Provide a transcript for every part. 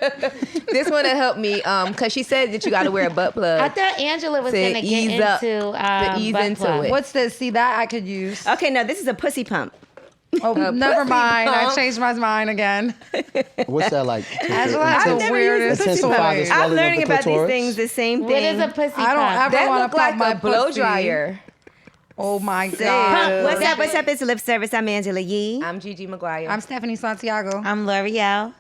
This one will help me because she said that you got to wear a butt plug. I thought Angela was going to ease get up, into to ease butt into plug. it. What's this? See, that I could use. Okay, now this is a pussy pump. Oh, never mind. I pump. changed my mind again. What's that like? Angela has the never weirdest used a pussy Intensify toy. the swelling I'm of learning the about these clitoris. things, the same What thing. is a pussy I don't pump? ever That want look to pump like my a blow pussy. dryer. Oh my God. What's up? What's up? It's Lip Service. I'm Angela Yee. I'm Gigi McGuire. I'm Stephanie Santiago. I'm L'Oreal.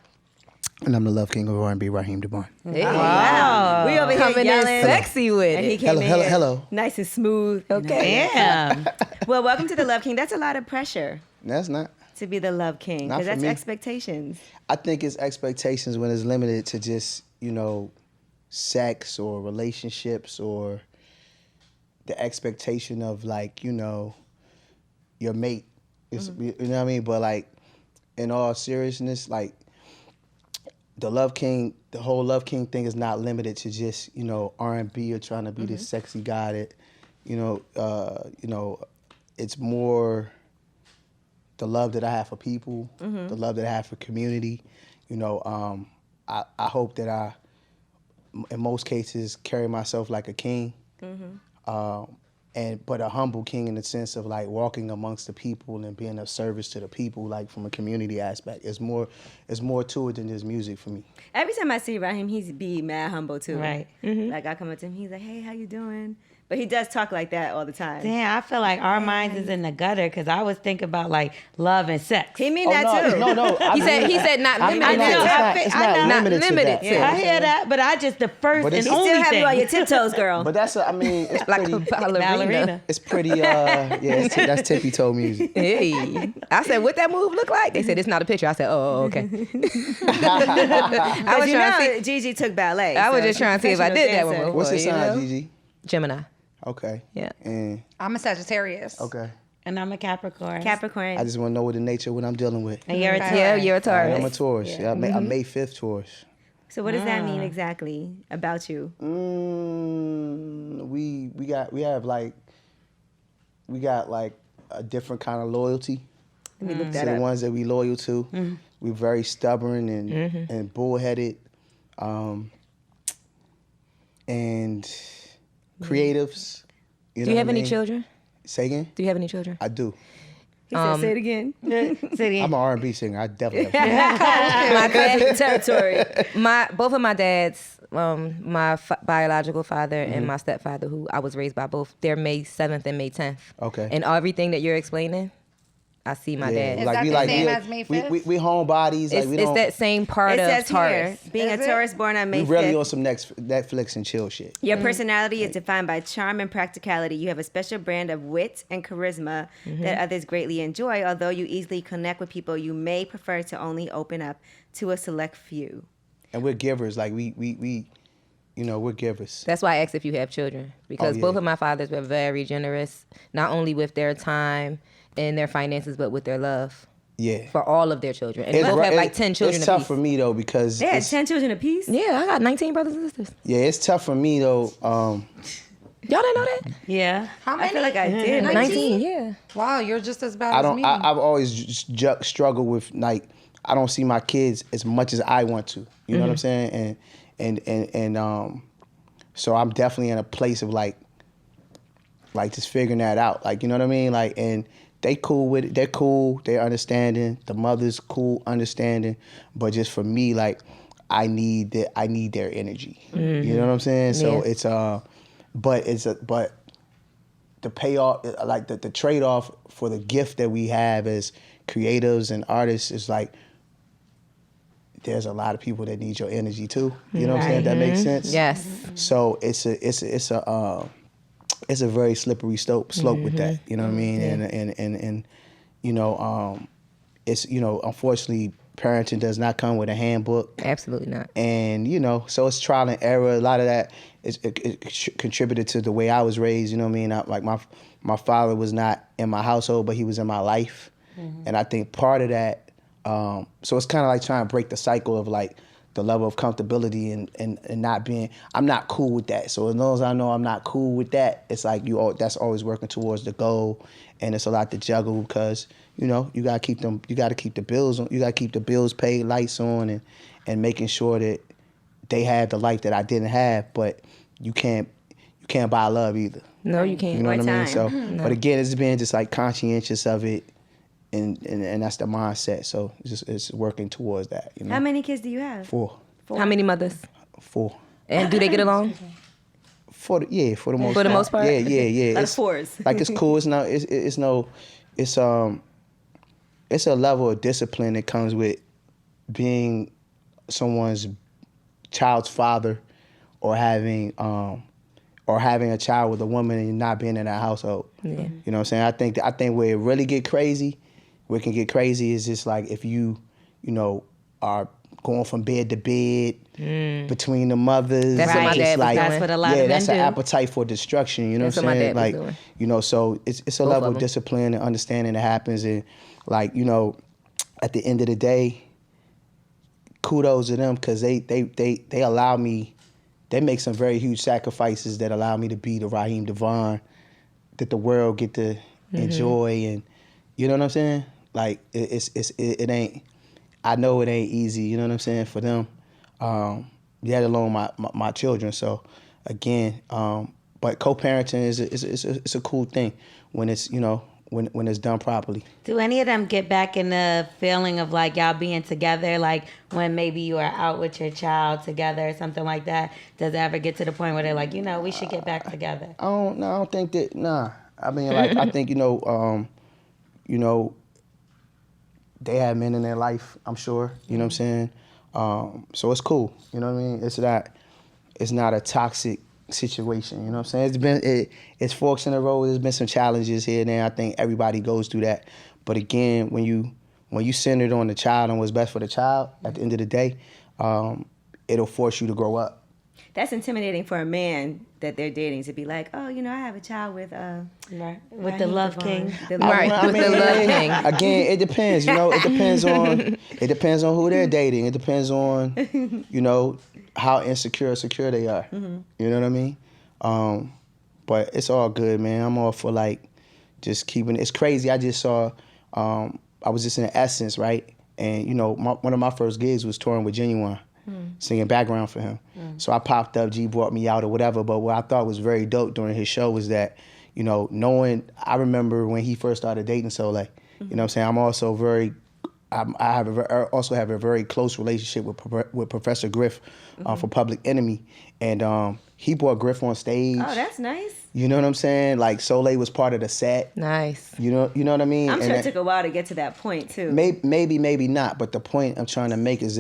And I'm the Love King of R&B, Raheem DeVaughn. Hey. Wow. We over here Coming in yelling. sexy with And he it. came in here Hello. nice and smooth. Okay. Damn. Well, welcome to the Love King. That's a lot of pressure That's not. to be the Love King Not because for that's me. expectations. I think it's expectations when it's limited to just, sex or relationships or the expectation of your mate. It's, You know what I mean? But in all seriousness, the Love King, the whole Love King thing is not limited to just, R&B or trying to be this sexy guy that, it's more the love that I have for people, the love that I have for community. I hope that I, in most cases, carry myself like a king, but a humble king in the sense of walking amongst the people and being of service to the people, from a community aspect. It's more to it than just music for me. Every time I see Raheem, he's be mad humble too. Right. Like I come up to him, he's like, "Hey, how you doing?" But he does talk like that all the time. Damn, I feel like our minds is in the gutter because I was thinking about love and sex. He mean that too. No. He said not limited to. It's not limited to that. to. I hear that, but I just the first But and it's- He only still have thing. you on your tiptoes, girl. But that's, it's Like pretty, a ballerina. it's pretty, that's tippy toe music. Hey, I said, what that move look like? They said it's not a picture. I said, oh, okay. I was you trying to know, see. Gigi took ballet. I was so just trying to see if I professional did that one dancer. before. What's your you sign, know? Gigi? Gemini. Okay. Yeah. And I'm a Sagittarius. okay. And I'm a Capricorn. Capricorn. I just want to know what the nature of what I'm dealing with. And you're a Okay. Taurus. Yeah, you're a Taurus. I'm a Taurus. Yeah, I'm May 5th Taurus. So what does that mean exactly about you? We got a different kind of loyalty. Let me look To that the up. ones that we loyal to. We're very stubborn and bullheaded, and creatives. Do you have any children? Say again? Do you have any children? I do. He said, say it again. City. I'm an R&B singer. I definitely have. My dad, Territory. both of my dads, my biological father and my stepfather, who I was raised by both, they're May 7th and May 10th. Okay. And everything that you're explaining, I see my dad. Is that the same as May 5th? We homebodies. It's, we it's don't. that same part It of says Taurus. here, being Is a it? Taurus born on May We really 5th. on some Netflix and chill shit. Your personality is defined by charm and practicality. You have a special brand of wit and charisma that others greatly enjoy. Although you easily connect with people, you may prefer to only open up to a select few. And we're givers. We're givers. That's why I asked if you have children, because yeah. both of my fathers were very generous, not only with their time and their finances, but with their love Yeah. for all of their children. And they both have 10 children It's tough apiece. for me though because They had it's, 10 children apiece? Yeah, I got 19 brothers and sisters. yeah, it's tough for me though. Y'all didn't know that? Yeah. How I many? feel like I did. 19, yeah. Wow, you're just as bad I as don't. me. I've always just struggled with I don't see my kids as much as I want to. You know what I'm saying? And so I'm definitely in a place of just figuring that out. You know what I mean? And they cool with it. They're cool. They're understanding. The mother's cool, understanding. But just for me, I need their energy. You know what I'm saying? So Yeah. but the payoff, the trade off for the gift that we have as creatives and artists is there's a lot of people that need your energy too. You know what I'm saying? If that makes sense. Yes. So it's a very slippery slope with that. You know what I mean? And it's unfortunately parenting does not come with a handbook. Absolutely not. And so it's trial and error. A lot of that it contributed to the way I was raised. You know what I mean? My father was not in my household, but he was in my life, and I think part of that. So it's kind of trying to break the cycle of the level of comfortability and not being. I'm not cool with that. So as long as I know I'm not cool with that, it's that's always working towards the goal, and it's a lot to juggle because you gotta keep them. You gotta keep the bills on. You gotta keep the bills paid, lights on, and making sure that they had the life that I didn't have. But you can't buy love either. No, you can't. You know what I mean? Time. So, but again, it's being just like conscientious of it, and that's the mindset. So it's working towards that. You know? How many kids do you have? 4. How many mothers? 4. And do they get along? For the most For part. the most part? Yeah. Like 4s. Like it's cool. It's a level of discipline that comes with being someone's child's father, or having a child with a woman and not being in that household. Yeah. You know what I'm saying? I think where it really get crazy, is just like if you are going from bed to bed between the mothers. That's what my and dad just was like, doing. That's what a lot of men that's do. an appetite for destruction. You know That's what what I'm my saying? dad was Like, doing. so it's a Both level of of them. discipline and understanding that happens, and like at the end of the day, kudos to them, because they allow me. They make some very huge sacrifices that allow me to be the Raheem DeVaughn that the world get to enjoy, and you know what I'm saying? Like it ain't. I know it ain't easy. You know what I'm saying, for them. Let alone my children. So again, but co-parenting is a cool thing when it's when it's done properly. Do any of them get back in the feeling of like y'all being together, like when maybe you are out with your child together or something like that? Does it ever get to the point where they're like, we should get back together? I don't think that. Nah, I mean, like I think they have men in their life. I'm sure. You know what I'm saying. So it's cool. You know what I mean. It's not a toxic situation. You know what I'm saying. It's forks in the road. There's been some challenges here and there. I think everybody goes through that. But again, when you centered on the child and what's best for the child, at the end of the day, it'll force you to grow up. That's intimidating for a man that they're dating to be like, oh, I have a child with Right. With the Raheem Love DeVaughn. King. Right, with the Love King. Again, it depends. It depends on who they're dating. It depends on how insecure or secure they are. You know what I mean? But it's all good, man. I'm all for like just keeping. It's crazy. I just saw. I was just in Essence, right? And one of my first gigs was touring with Genuine. Singing background for him. So I popped up, G brought me out or whatever, but what I thought was very dope during his show was that, I remember when he first started dating Soleil, you know what I'm saying? I'm also also have a very close relationship with Professor Griff for Public Enemy, and he brought Griff on stage. Oh, that's nice. You know what I'm saying? Like Soleil was part of the set. Nice. You know what I mean? I'm sure it took a while to get to that point too. Maybe not, but the point I'm trying to make is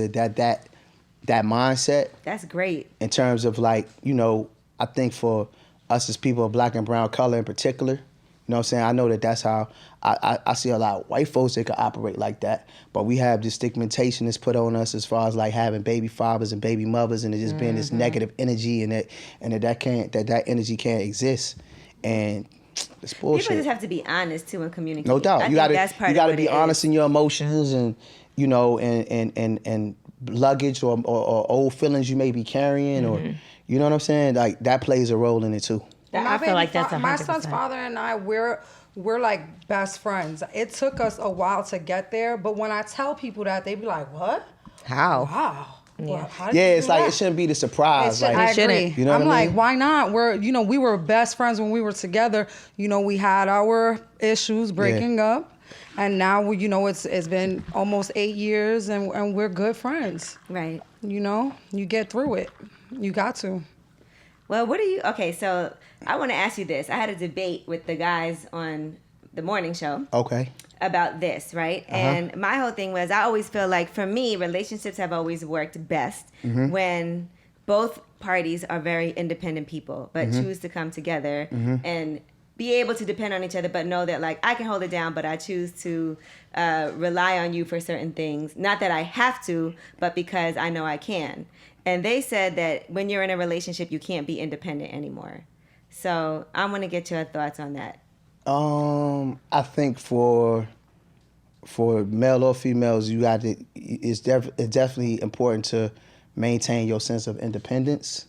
that mindset. That's great. In terms of like, I think for us as people of black and brown color in particular, you know what I'm saying? I know that's how I see a lot of white folks that can operate like that, but we have this stigmatization that's put on us as far as like having baby fathers and baby mothers, and it just being this negative energy, and that energy can't exist, and it's bullshit. People just have to be honest too and communicate. No doubt. You gotta be honest is. in your emotions, and and luggage or old feelings you may be carrying, or you know what I'm saying? Like that plays a role in it too. I feel like that's 100%. My son's father and I, we're like best friends. It took us a while to get there, but when I tell people that, they be like, "What? How? Wow." Yeah. Well, how did you It's do like that? it shouldn't be the surprise. Like, I shouldn't. agree. You know what I'm I like, mean? why not? We were best friends when we were together. We had our issues breaking up, and now it's been almost 8 years, and we're good friends. Right. You get through it. You got to. Well, okay, so I want to ask you this. I had a debate with the guys on the morning show. Okay. About this, right? And my whole thing was, I always feel like, for me, relationships have always worked best when both parties are very independent people, but choose to come together and be able to depend on each other, but know that, like, I can hold it down, but I choose to rely on you for certain things. Not that I have to, but because I know I can. And they said that when you're in a relationship, you can't be independent anymore. So I want to get your thoughts on that. I think for male or females, it's definitely important to maintain your sense of independence.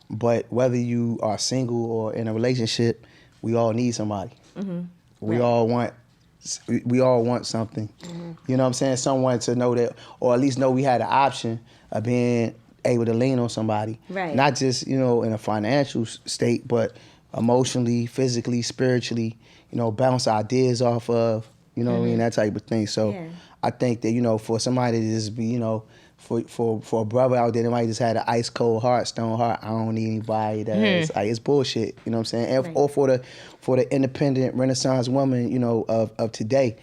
But whether you are single or in a relationship, we all need somebody. We all want we all want something. You know what I'm saying? Someone to know that, or at least know we had an option of being able to lean on somebody. Right. Not just, in a financial state, but emotionally, physically, spiritually, bounce ideas off of, what I mean, that type of thing. So Yeah. I think that, for somebody to just be, for a brother out there that might just had an ice cold heart, stone heart, I don't need anybody that it's bullshit. You know what I'm saying? And, Right. Or for the independent Renaissance woman, of today,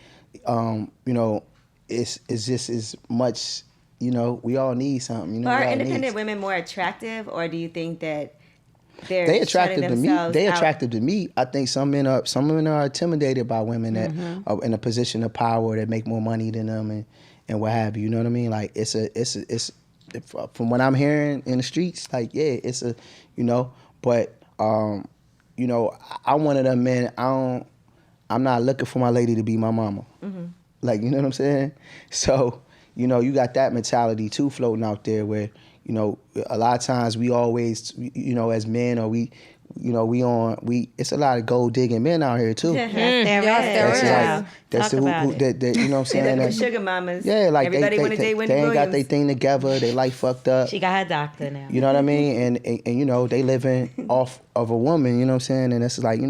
it's just as much, we all need something. But we are all independent need- women more attractive, or do you think that they're They shutting attractive to me. themselves They out? attractive to me. I think some women are intimidated by women that are in a position of power that make more money than them and what have you. You know what I mean? Like it's from what I'm hearing in the streets. Like it's a but I'm one of them men. I'm not looking for my lady to be my mama. Like, you know what I'm saying? So, you got that mentality too floating out there where, a lot of times we always, as men or it's a lot of gold digging men out here too. There Yes, is. there is. That's Talk about it. that, you know what I'm They saying? look for sugar mamas. Yeah, like everybody want to date they Wendy ain't Williams. got their thing together. They life fucked up. She got her doctor now. You know what I mean? And they living off of a woman, you know what I'm saying? And it's like,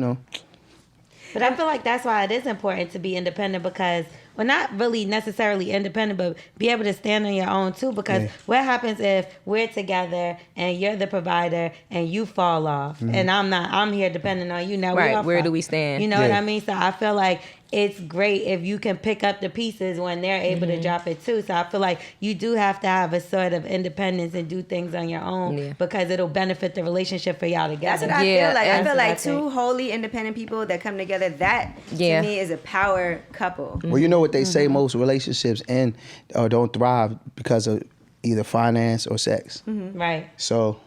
But I feel like that's why it is important to be independent because, well, not really necessarily independent, but be able to stand on your own too. Because what happens if we're together and you're the provider and you fall off and I'm here depending on you. Now, Right, we all where fall. do we stand? You know what I mean? So I feel like it's great if you can pick up the pieces when they're able to drop it too. So I feel like you do have to have a sort of independence and do things on your own because it'll benefit the relationship for y'all That's together. what I Yeah, feel like. I that's feel what I like two think. wholly independent people that come together, that Yeah. to me is a power couple. well, you know what they say, most relationships end or don't thrive because of either finance or sex. Right. So,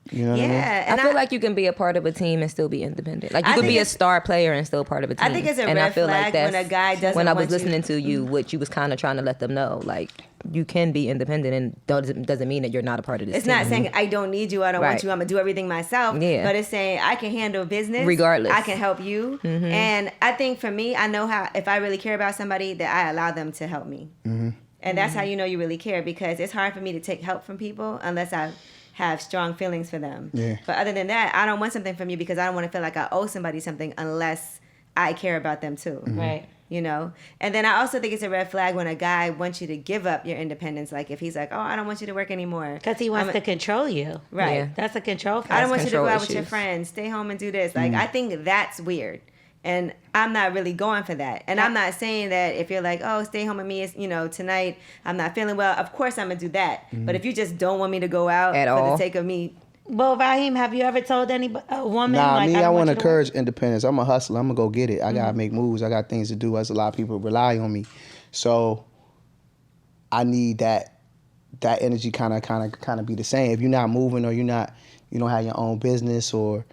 you know what I mean? Yeah. I And feel like you can be a part of a team and still be independent. Like you I could think be a it's- star player and still part of a team. I think it's a and red I feel flag like that's when a guy doesn't when I was want you- listening to you, what you was kind of trying to let them know, like you can be independent and doesn't mean that you're not a part of this it's team. not saying I don't need you, I don't want Right. you, I'm gonna do everything myself. Yeah. But it's saying I can handle business Regardless. I can help you. And I think for me, I know how if I really care about somebody that I allow them to help me. And that's how you know you really care because it's hard for me to take help from people unless I have strong feelings for them. Yeah. But other than that, I don't want something from you because I don't want to feel like I owe somebody something unless I care about them too. Right. And then I also think it's a red flag when a guy wants you to give up your independence. Like if he's like, oh, I don't want you to work anymore. Because he wants to control you. Right. Yeah. That's a control factor. I don't want you to go control out with your issues. friends, stay home and do this. Like, I think that's weird. And I'm not really going for that. And I'm not saying that if you're like, oh, stay home with me, tonight, I'm not feeling well. Of course I'm going to do that. But if you just don't want me to go out At for all. the sake of me. Well, Raheem, have you ever told a woman? Nah, like, me, don't I want to you encourage independence. I'm a hustler. I'm going to go get it. I got to make moves. I got things to do. As a lot of people rely on me. So I need that energy kind of be the same. If you're not moving or you don't have your own business or,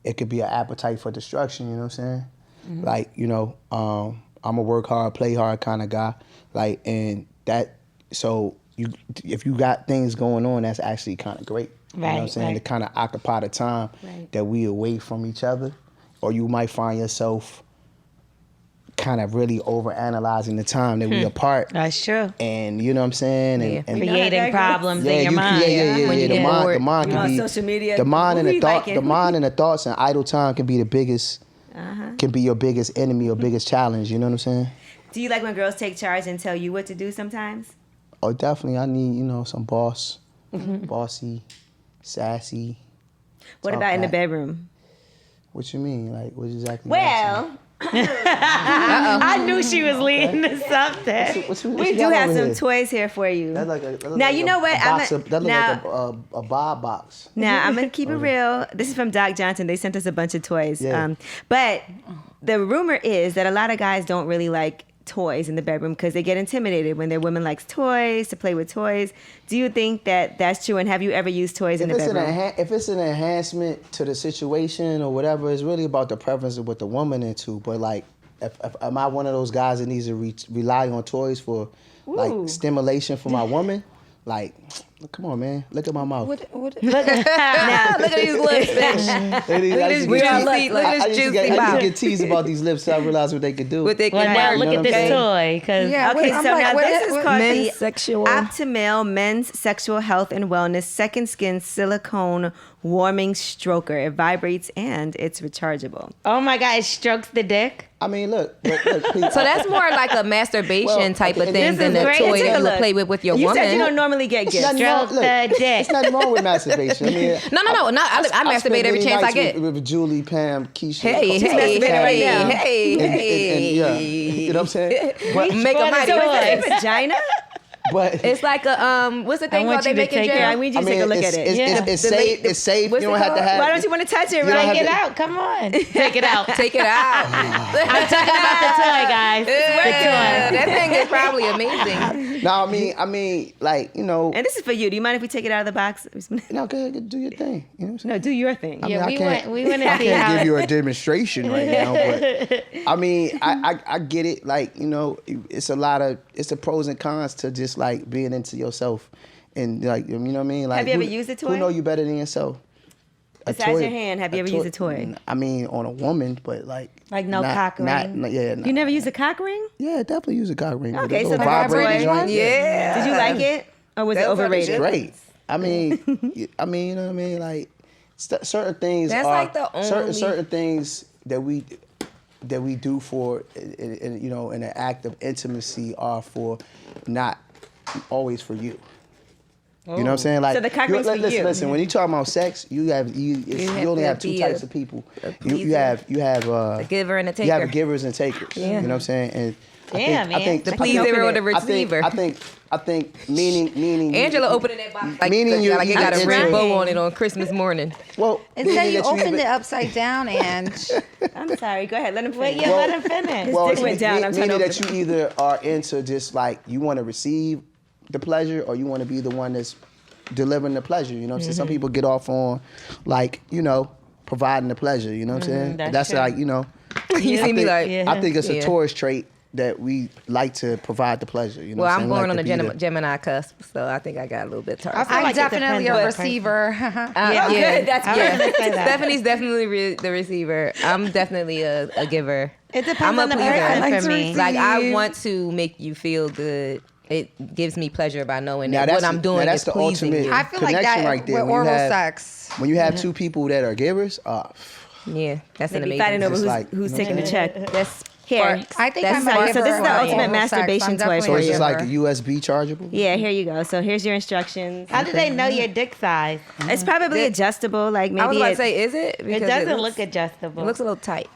it could be an appetite for destruction, you know what I'm saying? Like, I'm a work hard, play hard kind of guy. Like, and that, so if you got things going on, that's actually kind of great. You know what I'm Right, saying? right. To kind of occupy the time that we away from each other. Or you might find yourself kind of really overanalyzing the time that we apart. That's true. And you know what I'm saying? And Creating problems in your mind. When you The get mind, bored. the mind You can on be social media, the mind and who the you thought. liking? The mind and the thoughts and idle time can be the biggest. Can be your biggest enemy or biggest challenge. You know what I'm saying? Do you like when girls take charge and tell you what to do sometimes? Oh, definitely. I need some bossy, sassy. What Talk about in the back. bedroom? What you mean? Like what exactly? you asking? Well, I knew she was leading to something. What you we do got have over some here? toys here for you. That look Now, like you know what? That I'm look like a Bob box. Now, I'm going to keep it real. This is from Doc Johnson. They sent us a bunch of toys. Yeah. But the rumor is that a lot of guys don't really like toys in the bedroom because they get intimidated when their woman likes toys, to play with toys. Do you think that that's true? And have you ever used toys in the bedroom? If it's an enhancement to the situation or whatever, it's really about the preference of what the woman into. But like, if am I one of those guys that needs to rely on toys for Ooh. like stimulation for my woman? Like, Come on, man. Look at my mouth. Look at these lips, bitch. Look at this Look at I this used to juicy get mouth. teased about these lips. So I realized what they could do. What they Well, can now work. look You at know this what toy. Because Yeah, Okay, I'm so like, now what- this is what- called Men's the sexual. Optimal Men's Sexual Health and Wellness Second Skin Silicone Warming Stroker. It vibrates and it's rechargeable. oh my God, it strokes the dick. I mean, look. Please, So that's more like a masturbation Well, type of okay, thing this than is a great. toy Take that a you would look. play with your You woman. said you don't normally get gifts. nothing wrong- Stroke the dick. It's nothing wrong with masturbation. I mean, No. I masturbate spent every many chance I nights get. with Julie, Pam, Keisha. Hey, Coco, hey, masturbating right hey, now. hey, yeah, you know what I'm saying? But, Make a mighty So is that noise. a vagina? but It's like a what's the thing want called they you to make in take it. jail? I need you I to take a mean, look it's, at it. it's, Yeah. it's The safe. late- It's safe. what's You don't it have to called? have. Why don't you want to touch it? You don't Right? have Take it to- out. Come on. Take it out. Take it out. I'm talking about the toy, guys. Yeah, that thing is probably amazing. No, I mean, like, you know. And this is for you. Do you mind if we take it out of the box? No, go ahead, do your thing. You know what I'm saying? No, do your thing. I mean, Yeah, I can't. we want to I see can't how. give you a demonstration right now, but I mean, I get it. Like, you know, it's the pros and cons to just like being into yourself, and like, you know what I mean. Like, Have you ever used a toy? Who know you better than yourself? Besides your hand, have you ever used a toy? I mean, on a woman, but like no cock ring? Yeah, You never used a cock ring? yeah, definitely use a cock ring. with a Okay, so little the vibrating toy- joint. Yeah. Did you like it? Or was it That's overrated? It's great. I mean, you know what I mean. Like certain things That's are like the only- certain things that we do for, you know, in an act of intimacy are for not always for you. You know what I'm saying? Like, So the cock ring's for you. Listen. When you talk about sex, you only to have two be types a- of people. a You have A giver and a you have taker. givers and takers. Yeah. You know what I'm saying? And Damn, man. The pleaser or the receiver. I think meaning Angela opening that box like, Meaning you- like it got a I'm red trying. bow on it on Christmas morning. well, It meaning said you that opened either- it upside down, and I'm sorry. Go ahead. Let him Wait, finish. yeah, let him finish. Well, dick went down, I'm trying to meaning open that you either are into just like you want to receive the pleasure, or you want to be the one that's delivering the pleasure. You know what I'm saying? Some people get off on like, you know, providing the pleasure. You know what I'm saying? that's true. like, you know. You see me like, Yeah. I think it's a Yeah. Taurus trait that we like to provide the pleasure. You know well, what I'm saying? born We on like a to be the- Gemini cusp, so I think I got a little bit Taurus. I feel I'm like it definitely depends a on the person. receiver. Yeah, good. That's I was yeah. gonna say that. Stephanie's definitely the receiver. I'm definitely a giver. It depends I'm a on the pleaser. person I like for to me. receive. Like I want to make you feel good. It gives me pleasure by knowing Now that what that's- I'm doing now that's is the pleasing ultimate- you. I feel like Connection that right there with when you oral have- sex. When you have two people that are givers, Yeah, that's They an be amazing. fighting over It's who's, like, who's you know taking the check. That's Here. I think That's I'm how- a so giver this is the on ultimate oral sex. masturbation I'm toy definitely for so a it's just like giver. a USB chargeable. Yeah, here you go. So here's your instructions. How do they know your dick size? It's probably adjustable. Like maybe I was about to it- say, is it? It Because doesn't looks- look adjustable. It looks a little tight.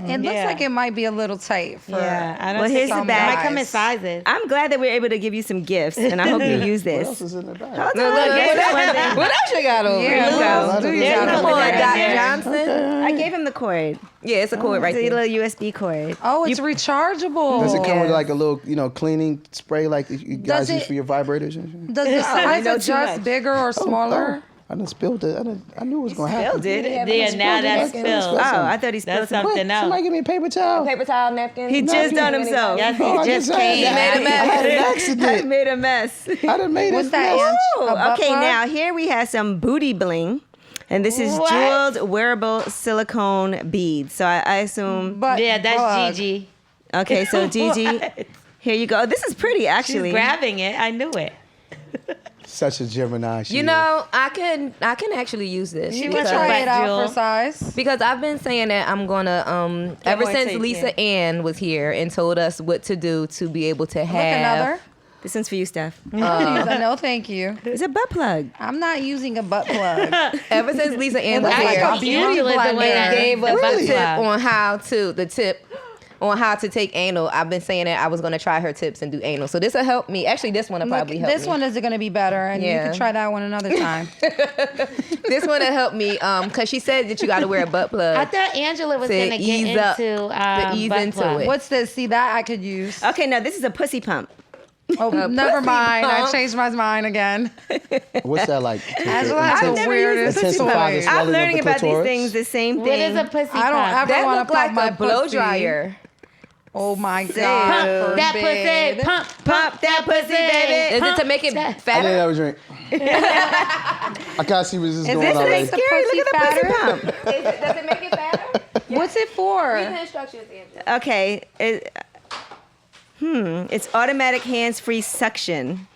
It looks Yeah. like it might be a little tight for. yeah, I don't Well, think here's the some bag. might come in sizes. I'm glad that we're able to give you some gifts, and I hope you use What else this. is in the bag? Look, what else you got over? Yeah, Here? what else do you There's got no Come over on, limit. there? Doc Johnson. I gave him the cord. Yeah, it's a cord right It's a there. little USB cord. Oh, it's rechargeable. Does it come with Yes. like a little, you know, cleaning spray like you guys Does use it- for your vibrators and shit? Does the size know too adjust much. bigger or smaller? I done spilled it. I knew it was gonna happen. Spilled it. Yeah, now that's Spilled. spilled. Oh, I thought he spilled That's some. something else. Somebody give me a paper towel. Paper towel, napkin. He just done himself. Yes, he Oh, I just just came. had- made a mess. I had an I accident. made a mess. I done made What's a that, mess. Ange? A Ooh, butt okay, plug? now here we have some booty bling. And this is What? jeweled wearable silicone beads. So I assume. But Yeah, that's plug. Gigi. Okay, so Gigi, What? here you go. This is pretty, She's actually. grabbing it. I knew it. Such a Gemini. she You is. know, I can actually use this. She You was can a try butt it out jewel. for size. Because I've been saying that I'm gonna ever more since tape, Lisa yeah. Ann was here and told us what to do to be able to Look, have another. This one's for you, Steph. No, thank you. It's a butt plug. I'm not using a butt plug. ever since Lisa Ann was looks like here. a beauty Angela the way I blender. gave a Really? tip butt on how to take anal. I've been saying that I was gonna try her tips and do anal. So this will help me. Actually, this one will probably help This me. one is going to be better, and you Yeah. can try that one another time. This one will help me because she said that you got to wear a butt plug. I thought Angela was To going to get ease up- into to ease butt into plug. it. What's this? See, that I could use. Okay, now this is a pussy pump. Oh, never pussy mind. I pump. changed my mind again. What's that like? Angela has the never used weirdest a pussy pump. toys. Swelling I'm of the learning about these clitoris? things, the same thing. What is a pussy I don't pump? ever That want look to like pump my a blow pussy. dryer. Oh my God. Pump that forbid. pussy. Pump that pussy, baby. Is it to make it I didn't fatter? have a drink. I can't see where this is going this already. makes the pussy fatter? Does it make it fatter? What's it for? Read the instructions, Angela. Okay. It's automatic hands-free suction.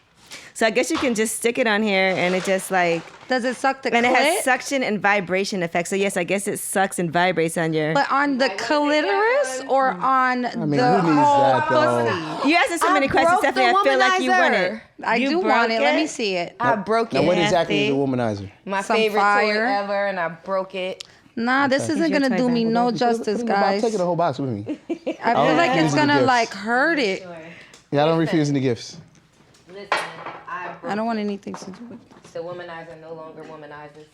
So I guess you can just stick it on here and it just like, Does it suck the and clit? it has suction and vibration effects. So yes, I guess it sucks and vibrates on your. But on the clitoris or on mean, the who needs whole that, though? pussy? You asking so many questions, Stephanie. I feel like you want it. I You do broke want it. Let it? me see it. I broke Now, it. what exactly is a Nasty. womanizer? My Some favorite fire. toy ever, and I broke it. Nah, this isn't your gonna toy do me back. no Put justice, it in the box. guys. Take the whole box with me. I feel like refuse it's any gonna gifts. like hurt it. Yeah, I don't refuse any gifts. Listen, I broke I don't want anything to do with it. The womanizer no longer womanizes.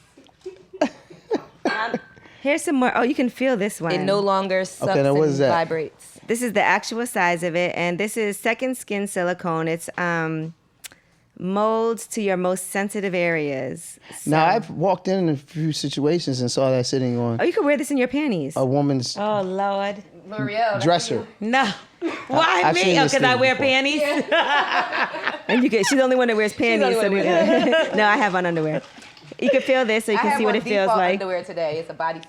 Here's some more. Oh, you can feel this one. It no longer sucks now what and is that? vibrates. This is the actual size of it, and this is second skin silicone. It's molds to your most sensitive areas. Now, I've walked in a few situations and saw that sitting on Oh, you could wear this in your panties. a woman's Oh, Lord. L'Oreal. dresser. No. Why I've me? seen Oh, this because I thing wear before. panties? And you could, she's the only one that wears panties. the only So one no, I have on underwear. You can feel this so you I can have see what on it feels default like. underwear today. It's a bodysuit.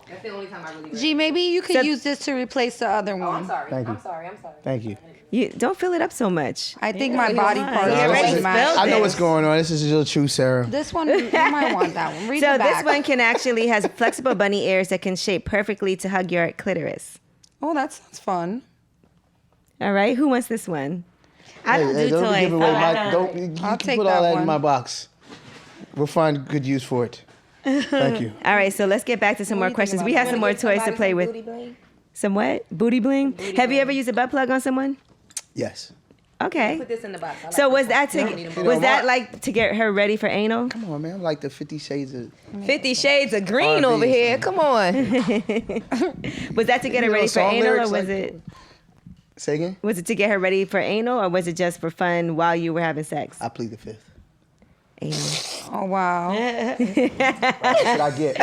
That's the only time I really wear G, it. maybe you could So- use this to replace the other Oh, I'm one. sorry. Thank you. I'm sorry. Thank you. You don't fill it up so much. I think my body fine. parts You are already really spilled match. I know it. what's going on. This is your truth, Sarah. This one, you might want that one. Read So the back. this one can actually has flexible bunny ears that can shape perfectly to hug your clitoris. Oh, that sounds fun. All right, who wants this one? I don't do don't toys. give away Oh, my. I don't. Don't you I'll can take put all that that one. in my box. We'll find good use for it. Thank you. All right, so let's get back to some more questions. We have some more toys to play with. Some what? Booty bling? Have you ever used a butt plug on someone? Yes. Okay. Put this in the box. I like So this was one. that You don't need to them was both. that like to get her ready for anal? Come on, man. I'm like the 50 Shades of. 50 Shades of Green R&B over or here? something. Come on. Was that to get her You know, ready for song anal, or lyrics was like- it Say again? was it to get her ready for anal, or was it just for fun while you were having sex? I plead the fifth. Anal. Oh, wow. That's what I get.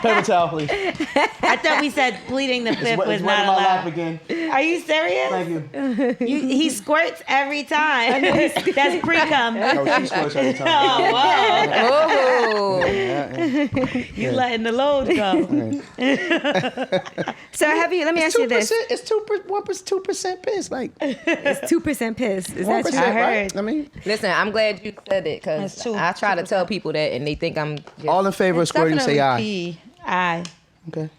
Paper towel, please. I thought we said bleeding the fifth was It's not wet in my lap allowed. again. Are you serious? Thank you. He squirts every time. That's pre-cum. No, she squirts every time. Oh, wow. Oh. You letting the load go. So have you? Let me ask you this: 2%. It's 2% piss. Like 2% piss. Is 1%, that true? I right? heard. I mean, Listen, I'm glad you said it It's because two- I try to tell people that and they think I'm just, all in favor of It's squirting, say aye. definitely pee. Aye. Okay.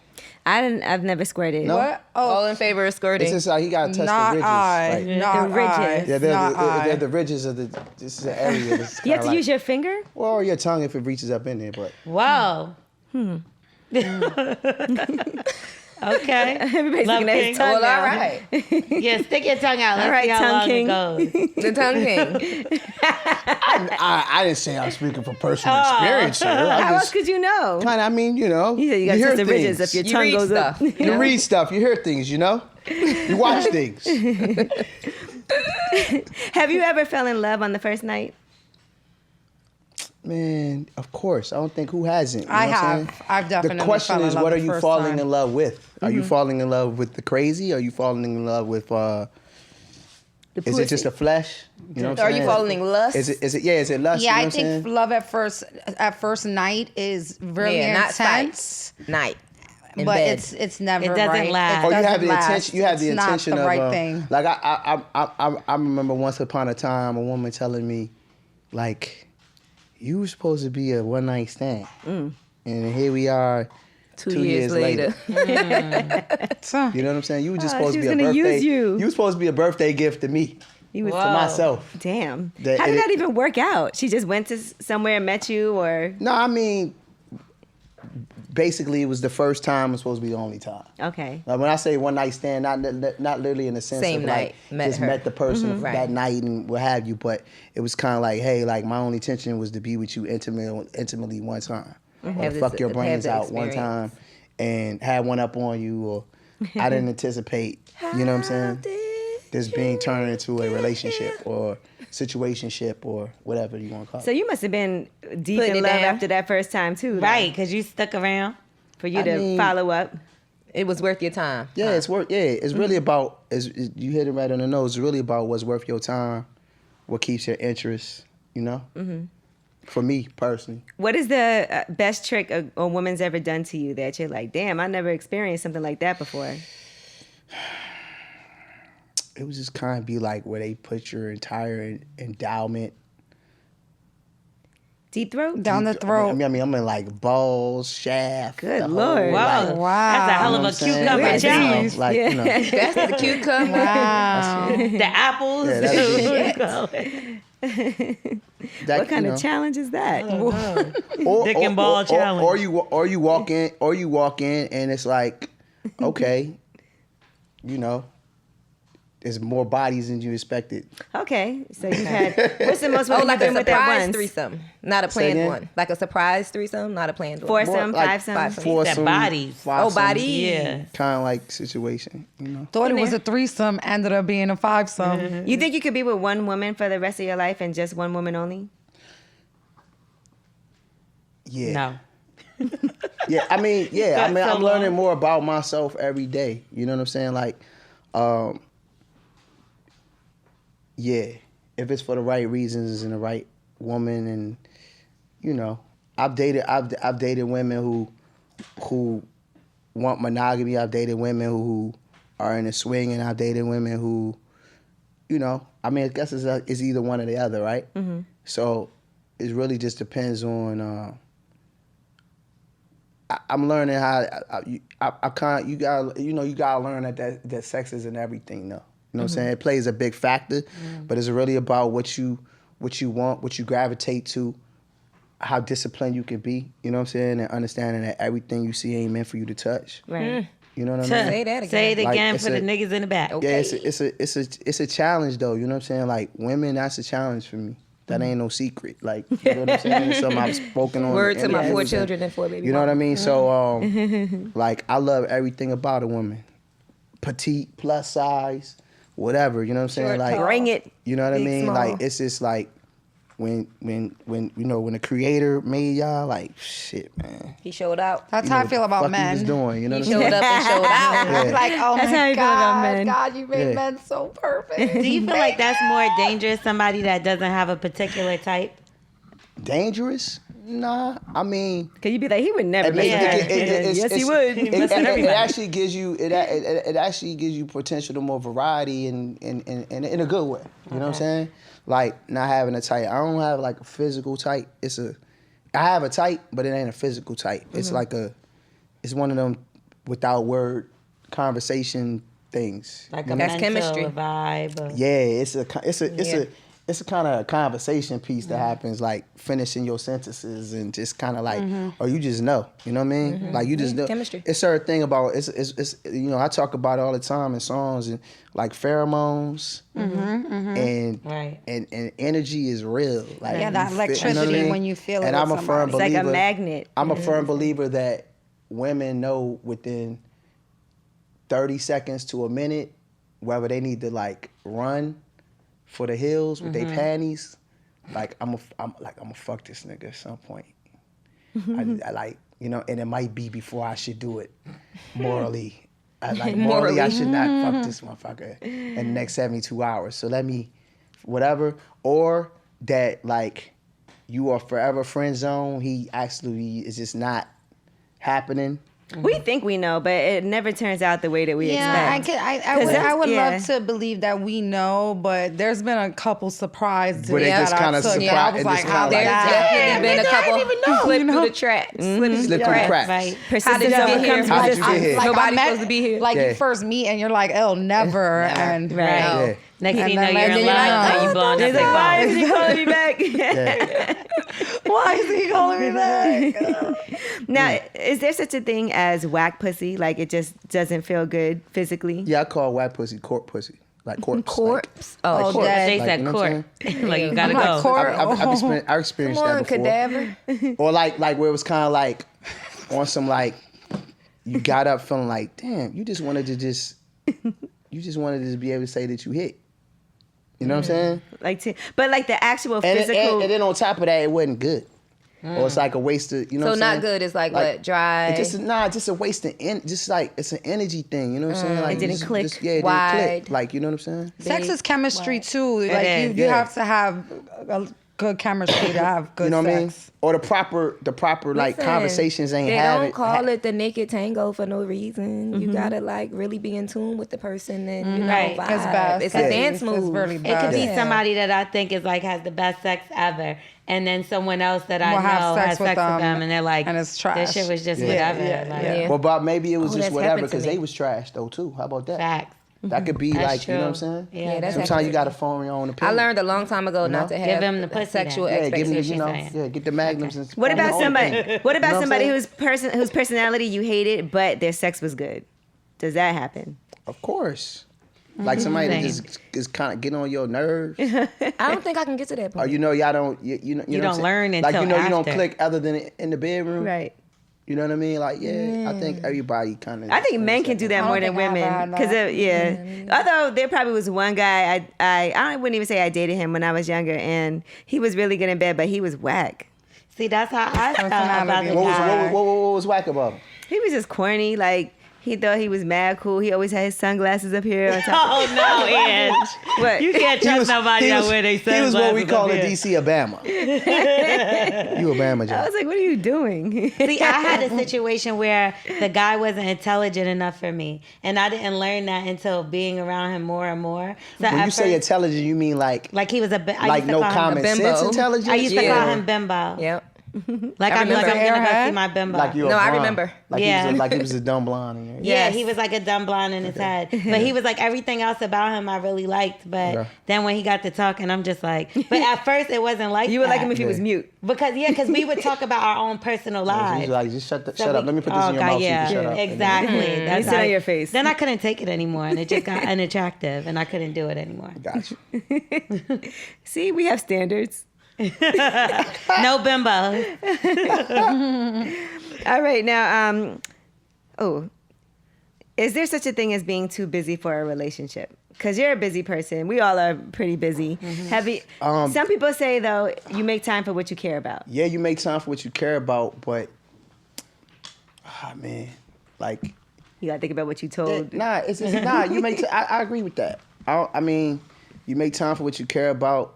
I've never squirted. No? What? Oh, all in favor of skirting. It's just he got to test not the ridges. I. Like, Not The ridges. I. yeah, Not I. they're the ridges of the. This is an area. That's You have to use your finger. Well, or your tongue if it reaches up in there, but Whoa. Okay. Everybody's Love looking at his King. tongue well, now. all right. Yeah, stick your tongue out. Let's All right, see how tongue long king. it goes. The tongue king. I didn't say I'm speaking from personal experience, sir. How I else just could you know? kind of, I mean, you know, You said you got to hear test the ridges things. if your You tongue read goes stuff. up. You read stuff, you hear things, you know? You watch things. Have you ever fell in love on the first night? Man, of course. I don't think who hasn't. You I know what I'm have. saying? I've definitely The question fell in is, love what the are you first falling time. in love with? Are you falling in love with the crazy? Are you falling in love with, is it just the flesh? You know what I'm Are saying? you falling in lust? Is it lust? Yeah, you know I what I'm saying? think love at first night is really Yeah, not intense, night. In but bed. it's never It doesn't right. last. It Oh, you have doesn't the last. intention. You have the It's not intention the of right thing. like I remember once upon a time a woman telling me, like, you were supposed to be a one night stand, and here we are, 2 years later. So, You know what I'm saying? You were just Oh, supposed she to be was a gonna birthday. use you. You were supposed to be a birthday gift to me, You was to myself. Damn. That- How did it- that even work out? She just went to somewhere and met you, or No, I mean, basically, it was the first time. It was supposed to be the only time. okay. Like when I say one night stand, not literally in the sense Same of night, like met just her. met the person Right. that night and what have you, but it was kind of like, hey, like my only intention was to be with you intimately one time, or Have fuck this- your have brains the out one experience. time, and have one up on you, or I didn't anticipate, you know what I'm saying? This being turned into a relationship or situationship or whatever you want to call it. So you must have been deep Putting in it love down. after that first time too, though, Right, because you stuck around. For you I to mean- follow up. It was worth your time. Yeah, it's worth. Yeah, it's really about. You hit it right on the nose. It's really about what's worth your time, what keeps your interest. You know. Mm-hmm. For me personally. What is the best trick a woman's ever done to you that you're like, damn, I never experienced something like that before? It was just kind of be like where they put your entire endowment. Deep throat? Down the throat. I mean, I'm in like balls, shaft. Good Lord. Wow. Wow. That's a hell of a cucumber challenge. Like, you know. That's the cucumber. Wow. The apples. Yeah, What kind of challenge is that? Dick and ball challenge. Or you walk in and it's like, okay, you know, there's more bodies than you expected. Okay, so you've had, what's the most Oh, women like you've a been with at surprise once? threesome, not a Say planned again? one. Like a surprise threesome, not a planned one. Foursome, More like fivesome? foursome, bodies. fivesome, bodies. Yeah. kind of like situation, you know. Thought it was a threesome, ended up being a fivesome. You think you could be with one woman for the rest of your life and just one woman only? Yeah. No. Yeah, I mean, Got so I'm learning long. more about myself every day. You know what I'm saying? Like, yeah, if it's for the right reasons and the right woman, and you know, I've dated women who want monogamy. I've dated women who are in a swing, and I've dated women who, you know, I mean, I guess it's either one or the other, right? Mm-hmm. So it really just depends on. I'm learning how you gotta learn that sex isn't everything though. You know what I'm saying? It plays a big factor, but it's really about what you want, what you gravitate to, how disciplined you can be. You know what I'm saying? And understanding that everything you see ain't meant for you to touch. Right. You know what I mean? Say that again. Say it Like, again it's for the a- niggas in the back. Yeah, it's a challenge though. You know what I'm saying? Like women, that's a challenge for me. That ain't no secret. Like, you know what I'm saying? It's something I've spoken on. Word to my and 4 everything. children and 4 baby You know what I mamas. mean? So, like, I love everything about a woman. Petite, plus size, whatever. You know what I'm saying? Short, Like, tall. Bring it. you know what I big, mean? small. Like, it's just like when the creator made y'all, like, shit, man. He showed out. That's You how know I feel what the about fuck he was men. doing, you know He what I'm showed saying? up and showed out. Yeah. I'm like, oh That's my how you feel about God, men. God, you made Yeah. men so perfect. Do you feel like that's more dangerous, somebody that doesn't have a particular type? Dangerous? Nah, I mean, Cause you be like, he would never. it makes- Yeah. Yes, he would. It actually gives you it actually gives you potential to more variety and in a good way. You know what I'm saying? Like not having a type. I don't have like a physical type. I have a type, but it ain't a physical type. It's like it's one of them without word conversation things. Like You a know? That's mental chemistry. vibe. Or, Yeah, it's a kind of conversation piece that happens, like finishing your sentences and just kind of like, or you just know, you know what I mean? Like you just know. chemistry. It's certain thing about it's you know, I talk about it all the time in songs and like pheromones and Right. and energy is real. Like Yeah, that you feel- electricity when you feel it And with I'm a firm somebody. It's believer. like a magnet. I'm a firm believer that women know within 30 seconds to a minute whether they need to like run for the hills with their panties. Like I'm gonna fuck this nigga at some point. I like, you know, and it might be before I should do it morally. Morally I should not fuck this motherfucker in the next 72 hours. So let me whatever, or that like you are forever friend zone. He actually is just not happening. We think we know, but it never turns out the way that we Yeah, expect. I would yeah. love to believe that we know, but there's been a couple surprises Where they just that I kinda took. surprise- I was it like, just how kinda did like- There's that definitely been a couple slip through the tracks. Slip through the Slip through the cracks. cracks. Right. Persistence did you get overcomes here? How'd you get resistance. here? Like, Nobody's I met- supposed to be here. Like Yeah. you first meet and you're like, oh, never. And Right. Yeah. Next thing you know, then you're in you're love like, and you blowing He's up like, why their is phone. he calling me back? why is he calling me back? Now, is there such a thing as whack pussy? Like it just doesn't feel good physically? Yeah, I call white pussy court pussy. Like corpse. Corpse. Oh, Oh, corpse. that- They Like, said you know what I'm court. Like you gotta I'm like, go. court? I've experienced come that on, before. cadaver. Or like where it was kind of like on some like you got up feeling like, damn, you just wanted to just be able to say that you hit. You know what I'm saying? But like the actual And, physical. and then on top of that, it wasn't good. or it's like a waste of, you know So what I'm not saying? good is like what, dry? It's just a waste of, just like, it's an energy thing, you know what I'm saying? Like, It didn't click. it didn't Wide. click. Like, you know what I'm saying? Sex is chemistry too. Like is, you yeah. have to have a good chemistry to have good You know what I mean? sex. Or the proper like Listen, conversations ain't They having. don't call it the naked tango for no reason. You gotta like really be in tune with the person and you know Right. vibe. It's best. It's a dance It's move. really It could be best. somebody that I think is like has the best sex ever, and then someone else that I Will know have sex has with sex with them, them, and they're like, and it's This trash. shit was just Yeah. whatever. Yeah, Like, yeah. Well, but maybe it was Oh, just that's whatever happened to because me. they was trash though too. How about that? Facts. That could be That's like, you know what I'm true. saying? Yeah, that's Sometimes happened. you got to form your own I opinion. learned a long time ago not to have him the pussy sexual then. Yeah, give me, expectations. you know, saying. yeah, get the magnums and. What form your about own somebody? opinion. What about You know what I'm somebody saying? whose personality you hated, but their sex was good? Does that happen? Of course. Like somebody that Same. just is kind of getting on your nerves, I don't think I can get to that or point. you know y'all don't you know You what I'm don't saying? learn like you until know you don't after. click other than in the bedroom, Right. You know what I mean? Like I think everybody kind of. I think men can do that I more don't than think I've women had because that. yeah. Although there probably was one guy I wouldn't even say I dated him when I was younger, and he was really good in bed, but he was whack. See, that's how I felt about Personality. the What guy. was whack about him? He was just corny. Like he thought he was mad cool. He always had his sunglasses up here on top. Oh no, Ian! What? You can't trust nobody that wear their He was what we sunglasses call up a here. DC Obama. You Obama, I John. was like, what are you doing? See, I had a situation where the guy wasn't intelligent enough for me, and I didn't learn that until being around him more and more. So When at you say first- intelligent, you mean like like he was a, I like used to no call him common a bimbo. sense intelligence? I used to Yeah. call him bimbo. Yep. Like I I was like, remember. I'm gonna go Airhead? see my bimbo. Like you. No, I remember. Like Yeah. he was a dumb blonde. In your Yeah, Yes. he was like a dumb blonde in his head. But he was like everything else about him I really liked. But Okay. then when he got to talking, I'm just like, but at first it wasn't like You would that. like him if he was Yeah. mute. Because we would talk about our own personal He's lives. like, just shut So up. we- Let me put this in your God, mouth so you yeah, can shut up. Exactly. That's sit how- on your face. Then I couldn't take it anymore, and it just got unattractive, and I couldn't do it anymore. Got you. See, we have standards. No bimbo. All right, now, is there such a thing as being too busy for a relationship? Because you're a busy person. We all are pretty busy. Have you? Some people say though, you make time for what you care about. Yeah, you make time for what you care about, but man, like You gotta think about what you told. You make. I agree with that. I mean, you make time for what you care about.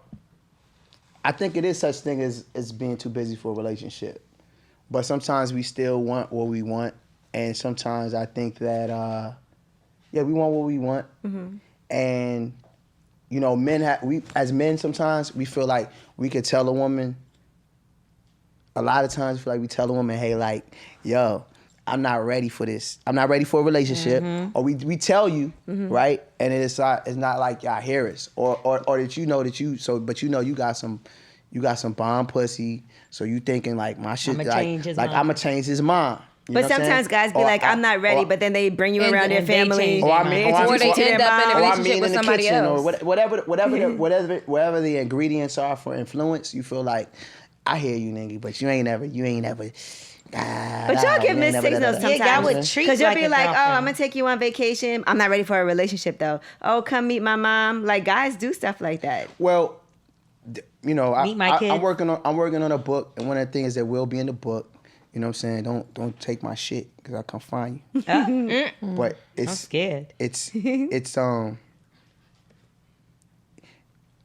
I think it is such thing as being too busy for a relationship, but sometimes we still want what we want, and sometimes I think that we want what we want, and you know, we as men sometimes we feel like we could tell a woman. A lot of times, we feel like we tell a woman, "Hey, like, yo, I'm not ready for this. I'm not ready for a relationship." Or we tell you, right? And it's not like y'all hear us, or that you know that but you know you got some bomb pussy, so you thinking like my shit, I'ma change his mind. I'ma change his mind. You know But what I'm sometimes saying? guys be Or like, I'm not ready, or- but then they bring you And around then their they family. change Or I mean, Or or they end up in a or I relationship mean with in the somebody kitchen, else. or whatever the ingredients are for influence, you feel like, I hear you, nigga, but you ain't never. But y'all give mixed signals sometimes. Yeah, y'all would treat Because you'll like be a like, oh, girlfriend. I'm going to take you on vacation. I'm not ready for a relationship, though. Oh, come meet my mom. Like, guys do stuff like that. Well, you know, Meet my kids. I'm working on a book, and one of the things that will be in the book, you know what I'm saying, don't take my shit because I'll come find you. But I'm scared. it's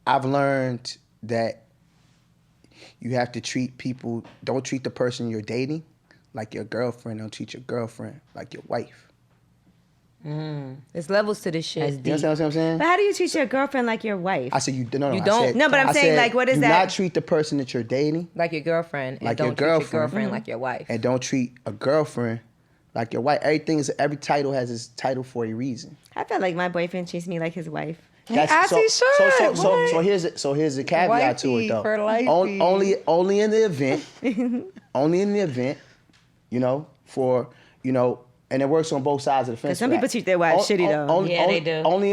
I've learned that you have to don't treat the person you're dating like your girlfriend. Don't treat your girlfriend like your wife. There's levels to this shit. That's You understand what I'm saying? But how do you treat your girlfriend like your wife? I said you no. You I don't? said- No, but I'm I saying, said, like, what is do that? not treat the person that you're dating Like your girlfriend. And Like don't your treat your girlfriend. girlfriend like your wife. and don't treat a girlfriend like your wife. Every title has its title for a reason. I feel like my boyfriend treats me like his wife. As he should. So here's the caveat to it Wifey though. for lifey. Only in the event, you know, for you know, and it works on both sides of the fence. Some for people that. treat their wives shitty, though. Yeah, they do. Only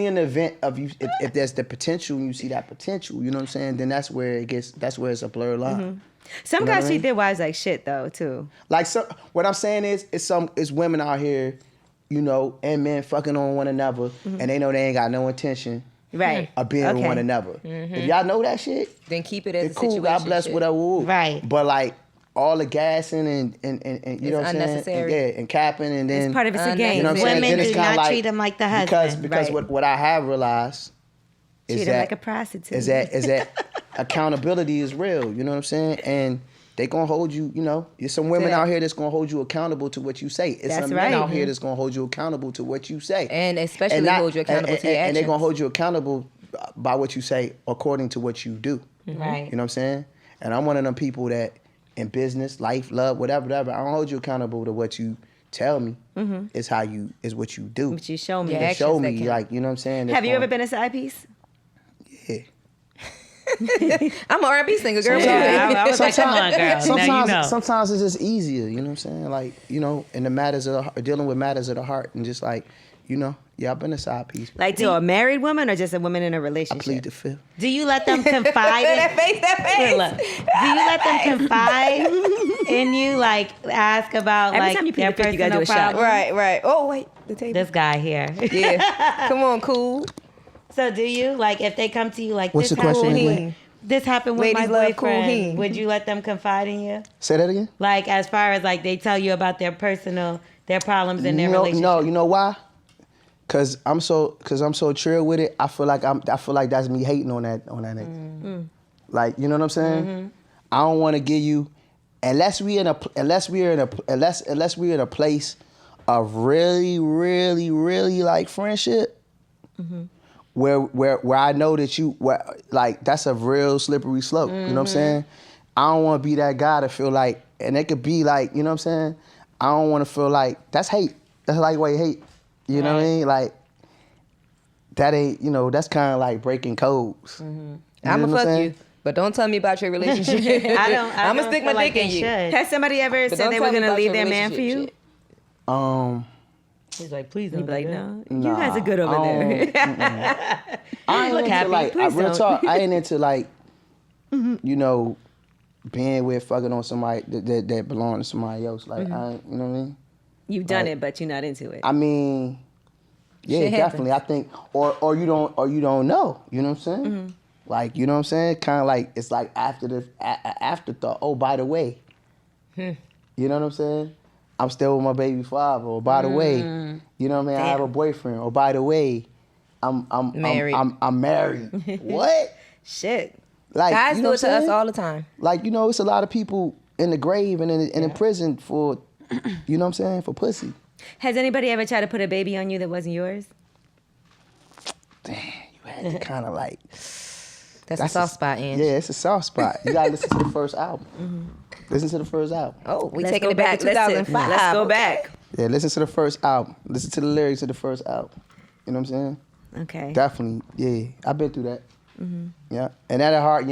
in the event of you, if there's the potential and you see that potential, you know what I'm saying? Then that's where it's a blurred line. Some You know guys what I treat mean? their wives like shit, though, too. Like, so what I'm saying is, it's women out here, you know, and men fucking on one another, and they know they ain't got no intention Right. of being with one another. If y'all know that shit, Then keep it as it's a cool. situation. God bless whatever. Right. But like all the gassing and you know what I'm saying? unnecessary. And capping and then It's part of it's a game. you know what I'm saying? Women Then it's do kinda not like, treat him like the husband. because Right. what I have realized is Treat that him like a prostitute. is that accountability is real. You know what I'm saying? And they gonna hold you. You know, there's some women out here that's gonna hold you accountable to what you say. It's That's some right. men out here that's gonna hold you accountable to what you say, And especially hold you accountable to your and they're gonna actions. hold you accountable by what you say according to what you do. Right. You know what I'm saying? And I'm one of them people that in business, life, love, whatever. I don't hold you accountable to what you tell me. It's what you do. But you show me. Yeah. You actions show that me, count. like, you know what I'm saying? Have you ever been a side piece? Yeah. I'm an R&B singer, girl. Yeah, I was like, come on, girl. Sometimes, Now you know. sometimes it's just easier, you know what I'm saying? Like, you know, in the matters of dealing with matters of the heart and just like, you know, yeah, I've been a side piece. Like to a married woman or just a woman in a I relationship? plead the fifth. Do you let them confide in that face. Look, do you let them confide in you? Like ask about Every like time you plead their the fifth, you gotta personal do a shot. problems? Right. Oh, wait. The table. This guy here. Yeah. Come on, cool. So do you like if they come to you like What's this the question happened again? with, this happened with Ladies my love cool boyfriend? heen. Would you let them confide in you? Say that again? Like as far as like they tell you about their problems in their No, relationship? no, you know why? Cause I'm so trill with it. I feel like that's me hating on that nigga. Like, you know what I'm saying? I don't want to give you unless we're in a place of really, really, really like friendship. Where I know that like that's a real slippery slope. You know what I'm saying? I don't want to be that guy to feel like, and it could be like, you know what I'm saying? I don't want to feel like that's hate. That's lightweight hate. You know what I mean? Like that ain't, you know, that's kind of like breaking codes. I'ma fuck you, but don't tell me about your relationship. I'ma stick my dick in you. Has somebody ever But said don't they tell were me gonna about leave your their man for you? relationship shit. He's like, please You'd don't be like, do no, Nah, you guys are good over there. I ain't into happy. like, Please real don't. talk, I ain't into like, you know, being with fucking on somebody that belong to somebody else. Like, I ain't, you know what I mean? You've done Like, it, but you're not into it. I mean, yeah, Shit definitely. I think, or you don't know. You know what I'm saying? Like, you know what I'm saying? Kind of like it's like after the afterthought. Oh, by the way, you know what I'm saying? I'm still with my baby father. Or by the way, you know what I mean? I have a boyfriend. Or by the way, I'm Married. I'm married. What? Shit. Like, Guys you know do what it I'm to us saying? all the time. Like, you know, it's a lot of people in the grave and in prison for, you know what I'm saying, for pussy. Has anybody ever tried to put a baby on you that wasn't yours? Damn, you had to kind of like. That's a soft spot, Ange. Yeah, it's a soft spot. You gotta listen to the first album. Listen to the first album. Oh, we Let's taking go it back to Let's 2005. Let's go Okay. back. Yeah, listen to the first album. Listen to the lyrics of the first album. You know what I'm saying? Okay. Definitely, yeah. I've been through that. Yeah, and that'll harden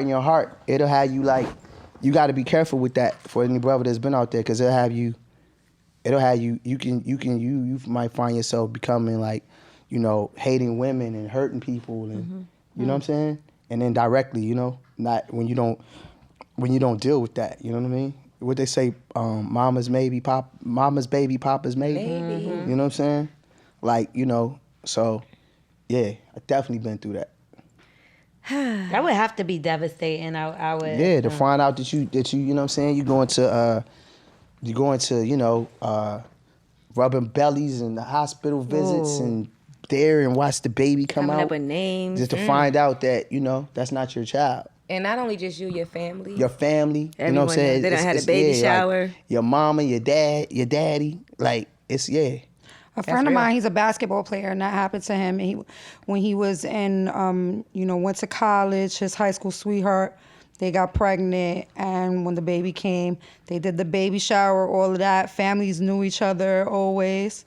your heart. It'll have you like, you got to be careful with that for any brother that's been out there, because it'll have you. You might find yourself becoming like, you know, hating women and hurting people, and you know what I'm saying. And then directly, you know, not when you don't deal with that. You know what I mean? What they say, mama's baby, papa's maybe. You know what I'm saying? Like, you know, so yeah, I definitely been through that. That would have to be devastating. I would. Yeah, to find out that you know what I'm saying, you going to you know, rubbing bellies and the hospital visits and there and watch the baby come Coming out. up with names. Just to find out that, you know, that's not your child. And not only just you, your family. Your family, you know Everyone what I'm saying? knows. They done had a baby like, shower. your mama, your dad, your daddy, like it's A friend of mine, he's a basketball player, and that happened to him. When he was in, you know, went to college, his high school sweetheart, they got pregnant, and when the baby came, they did the baby shower, all of that. Families knew each other always.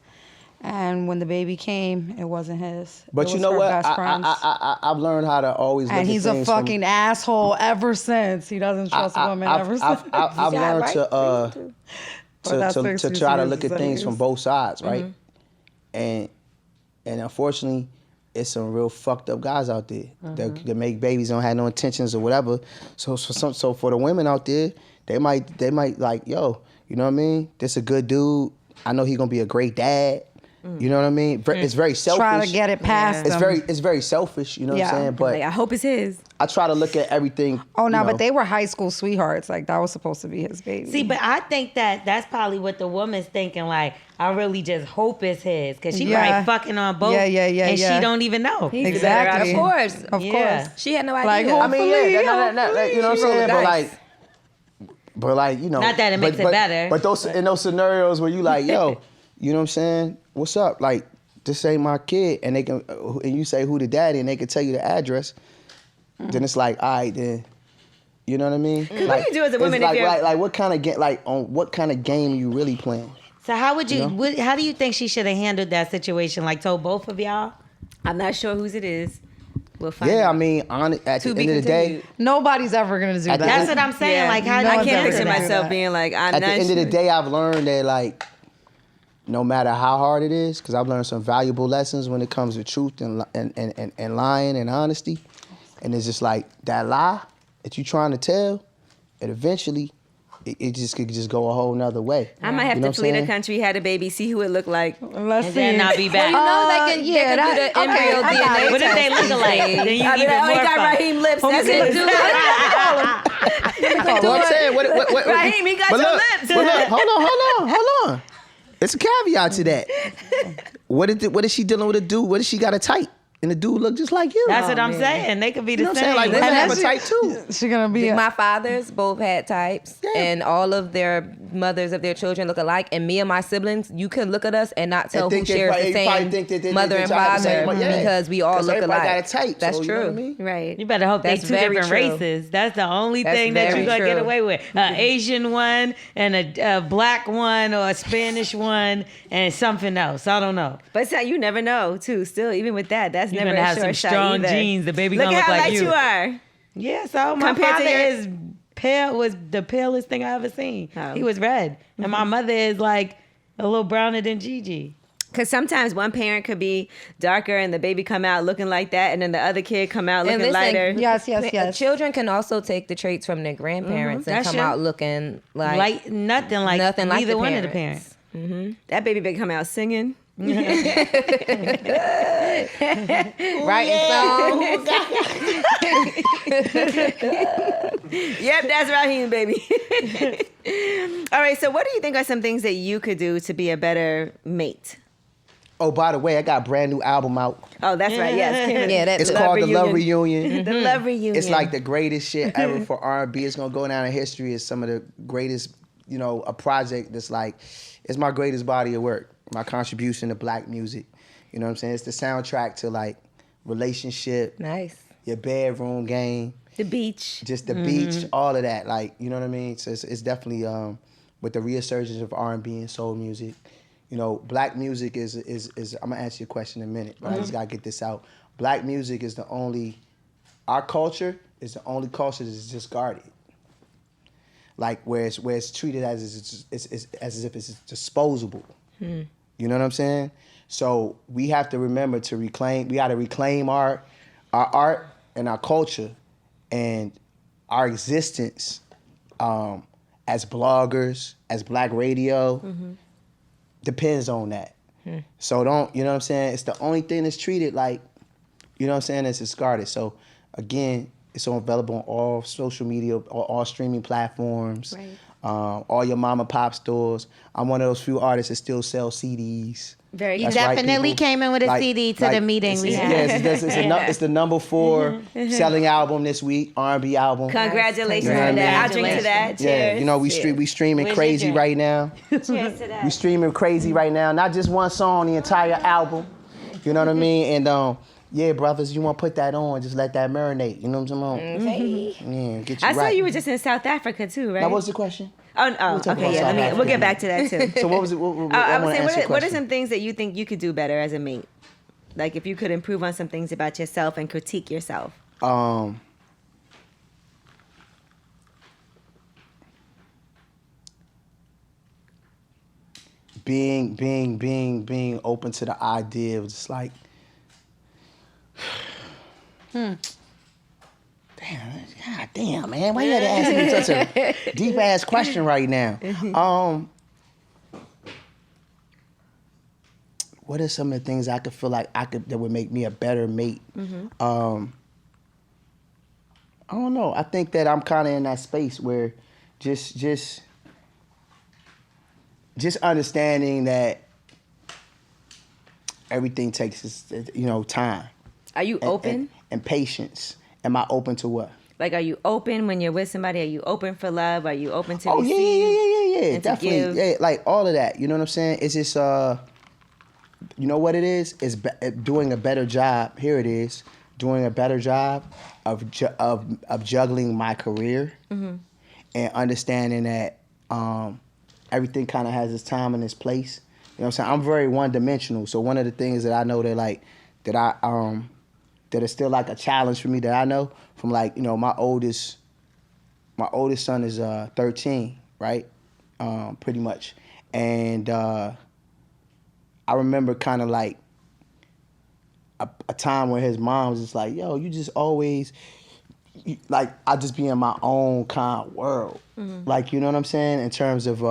And when the baby came, it wasn't his. But It you was know her what? best friend's. I've learned how to always look And at he's a things fucking asshole ever since. He doesn't trust women ever since. I've learned to try to look at things from both sides, right? And unfortunately, it's some real fucked up guys out there that make babies, don't have no intentions or whatever. So for the women out there, they might like, yo, you know what I mean? This a good dude. I know he gonna be a great dad. You know what I mean? It's very selfish. Try to get it past them. It's very selfish. You know what I'm saying? But Like, I hope it's his. I try to look at everything. Oh no, but they were high school sweethearts. Like that was supposed to be his baby. See, but I think that's probably what the woman's thinking. Like, I really just hope it's his, because she probably fucking on both. Yeah. She don't even know. Exactly. Of course. Of course. She had no idea. Like, I mean, you know what I'm She saying? rolled the But like, you know. Not that it makes it better. But in those scenarios where you like, yo, you know what I'm saying? What's up? Like, this ain't my kid, and you say who the daddy, and they can tell you the address. Then it's like, all right, then. You know what I mean? What Like, do you do as a woman like, if you're... like what kind of what kind of game you really playing? So how would you? How do you think she should have handled that situation? Like, told both of y'all? I'm not sure whose it is. We'll find Yeah, out. I mean, at the end of the day, Nobody's ever gonna do that. That's what I'm saying. Yeah. Like, how No do I you one's can't ever picture gonna do myself that. being like, I'm at not the end of the sure. day, I've learned that like, no matter how hard it is, because I've learned some valuable lessons when it comes to truth and lying and honesty, and it's just like that lie that you trying to tell, and eventually, it just could just go a whole nother way. I might have You know to what I'm flee the saying? country, had a baby, see who it looked like. Let's And see. then not be back? They can do the embryo DNA. What if they look alike? Then you I mean, even oh, he more got fucked. Raheem lips. That's can it. do Well, I'm saying, what, Raheem, he got but your look, lips. But look, hold on. It's a caveat to that. What is she dealing with a dude? What if she got a type? And the dude look just like you. That's what I'm saying. They could be the You know what I'm same. saying? Like, women have a she- type too. She gonna be. My fathers both had types, and all of their mothers of their children look alike. And me and my siblings, you can look at us and not tell who think they shares probably- the probably same think that they mother and try the same father one, yeah. because we all 'Cause look everybody alike. got a type, That's so, true. you know what I mean? Right. You better hope That's they two very different true. races. That's the only That's thing that very you're gonna get true. away with. An Asian one and a black one or a Spanish one and something else. I don't know. But it's not, you never know, too. Still, even with that, that's You're never gonna a have sure some shot strong either. genes. The baby Look gonna at look how like light you. you are. Yeah, so my Compared to father your- is pale, was the palest thing I ever seen. Oh. He was red. And my mother is like a little browner than Gigi. Because sometimes one parent could be darker and the baby come out looking like that, and then the other kid come out And looking listen, lighter. Yes. Children can also take the traits from their grandparents and That's come true. out looking like Nothing like the either one of the parents. That baby better come out singing. writing songs. Yep, that's Raheem, baby. All right, so what do you think are some things that you could do to be a better mate? Oh, by the way, I got a brand new album out. Oh, that's right. Yes, Yeah, that's It's called The Love Reunion. The Love Reunion. It's like the greatest shit ever for R&B. It's gonna go down in history as some of the greatest, a project that's like, it's my greatest body of work, my contribution to black music. You know what I'm saying? It's the soundtrack to like relationship, nice. your bedroom game, the beach. just the beach, all of that. Like, you know what I mean? So it's definitely with the resurgence of R&B and soul music. Black music is I'm gonna answer your question in a minute, but I just gotta get this out. Black music is our culture is the only culture that's discarded. Like where it's treated as if it's disposable. You know what I'm saying? So we have to remember to reclaim. We got to reclaim our art and our culture and our existence as bloggers, as black radio. Depends on that. So don't, you know what I'm saying? It's the only thing that's treated like, you know what I'm saying, it's discarded. So again, it's available on all social media, all streaming platforms, Right. all your mom and pop stores. I'm one of those few artists that still sell CDs. Very You good. That's right, definitely people. came in with a Like- CD to like, the meeting it's- we it's- had. Yes, it's the number 4 selling album this week, R&B album. Congratulations You know what I on that. mean? I'll drink to that. Yeah, Cheers. we streaming Where's your crazy drink? right now. Cheers to that. We streaming crazy right now. Not just one song, the entire album. You know what I mean? And yeah, brothers, you want to put that on, just let that marinate. You know what I'm saying? Okay. Yeah, get you I right. saw you were just in South Africa too, right? Now, what was the question? Oh, talk about okay, yeah. South We'll get Africa. back to that too. So what was it? What, I wanna would say, answer your what are question. some things that you think you could do better as a mate? Like if you could improve on some things about yourself and critique yourself. Being open to the idea of just like, God damn, man, why you had to ask me such a deep ass question right now? what are some of the things I could feel like that would make me a better mate? I don't know. I think that I'm kind of in that space where just understanding that everything takes time. Are you open? And patience. Am I open to what? Like, are you open when you're with somebody? Are you open for love? Are you open to receive? Yeah. And definitely. Yeah, like all of that. You know what I'm saying? It's just, you know what it is? It's doing a better job. Here it is. Doing a better job of juggling my career and understanding that everything kind of has its time and its place. You know what I'm saying? I'm very one-dimensional. So one of the things that I know that is still like a challenge for me that I know from like, my oldest son is 13, right? Pretty much. And I remember kind of like a time where his mom was just like, yo, you just always, like, I just be in my own kind of world. Like, you know what I'm saying? In terms of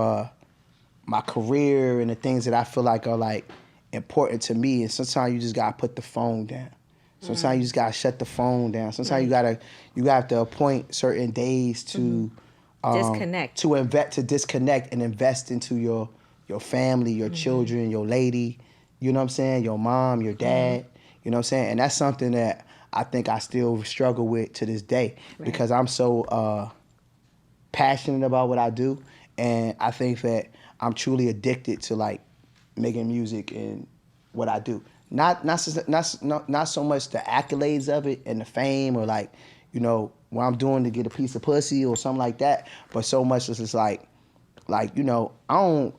my career and the things that I feel like are like important to me. And sometimes you just gotta put the phone down. Sometimes you just gotta shut the phone down. Sometimes you have to appoint certain days to disconnect, to disconnect and invest into your family, your children, your lady. You know what I'm saying? Your mom, your dad. You know what I'm saying? And that's something that I think I still struggle with to this day because I'm so passionate about what I do, and I think that I'm truly addicted to like making music and what I do. Not so much the accolades of it and the fame or like, what I'm doing to get a piece of pussy or something like that, but so much as it's like, I don't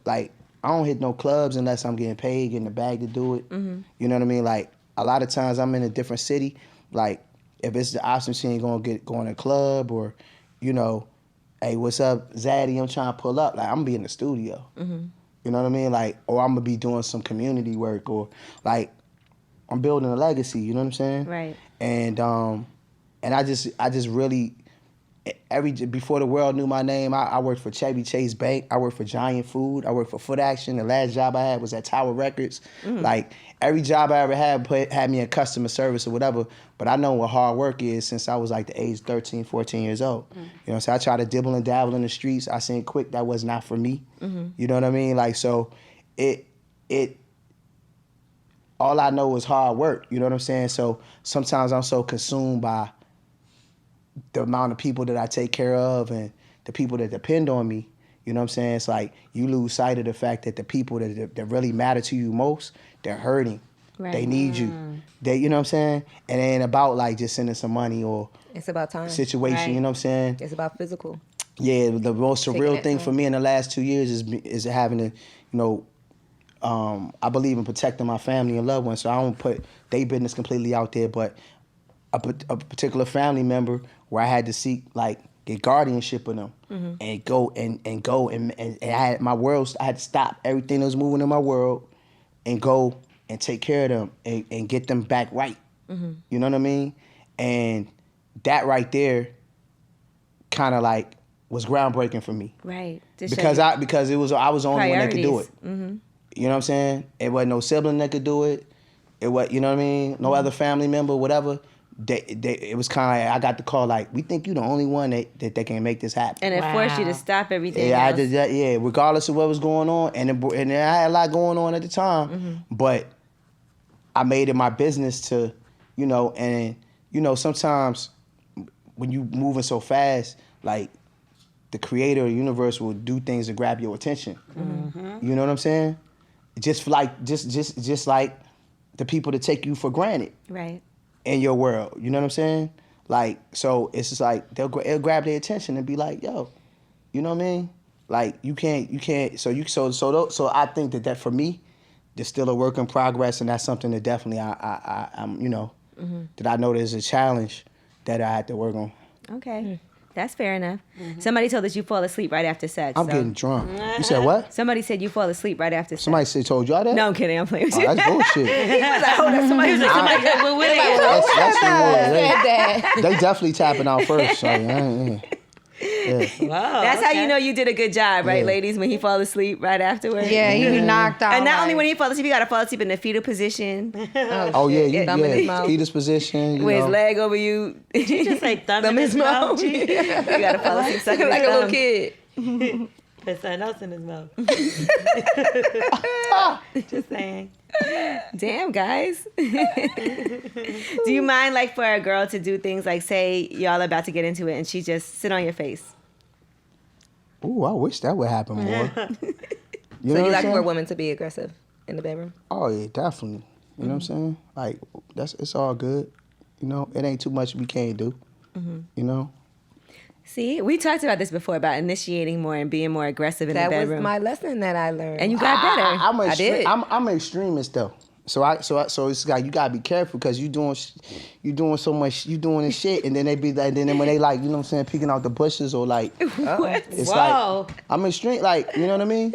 hit no clubs unless I'm getting paid, getting the bag to do it. You know what I mean? Like a lot of times I'm in a different city, like if it's the option she ain't going to a club or, hey, what's up, Zaddy? I'm trying to pull up. Like I'm gonna be in the studio. You know what I mean? Like, or I'm gonna be doing some community work or like I'm building a legacy, you know what I'm saying? Right. And I just really before the world knew my name, I worked for Chevy Chase Bank, I worked for Giant Food, I worked for Foot Action. The last job I had was at Tower Records. Like every job I ever had me in customer service or whatever, but I know what hard work is since I was like the age 13, 14 years old. You know, so I tried to dibble and dabble in the streets. I seen quick that was not for me. You know what I mean? Like, so it all I know is hard work, you know what I'm saying? So sometimes I'm so consumed by the amount of people that I take care of and the people that depend on me, you know what I'm saying? It's like you lose sight of the fact that the people that really matter to you most, they're hurting. Right. They need you. They, you know what I'm saying? And it ain't about like just sending some money or it's about time. Situation, right. You know what I'm saying? It's about physical. Yeah, the most surreal thing for me in the last 2 years is having to, I believe in protecting my family and loved ones, so I don't put their business completely out there, but a particular family member where I had to get guardianship of them and go and I had my world, I had to stop everything that was moving in my world and go and take care of them and get them back right. You know what I mean? And that right there kind of like was groundbreaking for me. Right. Because I was the only one that could do it. You know what I'm saying? It wasn't no sibling that could do it. It was, you know what I mean? No other family member, whatever. It was kind of like, I got the call like, we think you're the only one that they can make this happen. And it forced you to stop everything else. Regardless of what was going on. And I had a lot going on at the time. But I made it my business to, sometimes when you moving so fast, like the creator of the universe will do things to grab your attention. You know what I'm saying? Just like the people that take you for granted. Right. In your world, you know what I'm saying? Like, so it's just like it'll grab their attention and be like, yo, you know what I mean? Like you can't. So I think that for me, there's still a work in progress, and that's something that definitely I'm that I know there's a challenge that I had to work on. Okay. That's fair enough. Somebody told us you fall asleep right after sex. I'm getting drunk. You said what? Somebody said you fall asleep right after sex. Somebody told y'all that? No, I'm kidding. I'm playing with you. That's bullshit. He was like, hold up. Somebody They definitely tapping out first. So, yeah. Wow, That's how okay. you know you did a good job, right, Yeah. ladies? When he fall asleep right afterwards. Yeah, he be knocked out. And not like, only when he fall asleep, you gotta fall asleep in the fetal position Oh yeah, shit. Thumb in his mouth. fetus position. You with his know. leg over you. You just like thumb in his mouth. G. You gotta fall asleep sucking like his a little thumb. kid. Put something else in his mouth. Just saying. Damn, guys. Do you mind, like, for a girl to do things like, say y'all about to get into it and she just sit on your face? Ooh, I wish that would happen more. You So know you what I'm like saying? for a woman to be aggressive in the bedroom? Oh yeah, definitely. You know what I'm saying? Like it's all good. You know, it ain't too much we can't do. You know. See, we talked about this before about initiating more and being more aggressive in That the was bedroom. my lesson that I learned. And you got better. I did. I'm an extremist though. So it's like you gotta be careful because you doing so much, you doing this shit, and then they be like, then when they like, you know what I'm saying, peeking out the bushes or like, What? it's Whoa. like I'm extreme, like you know what I mean?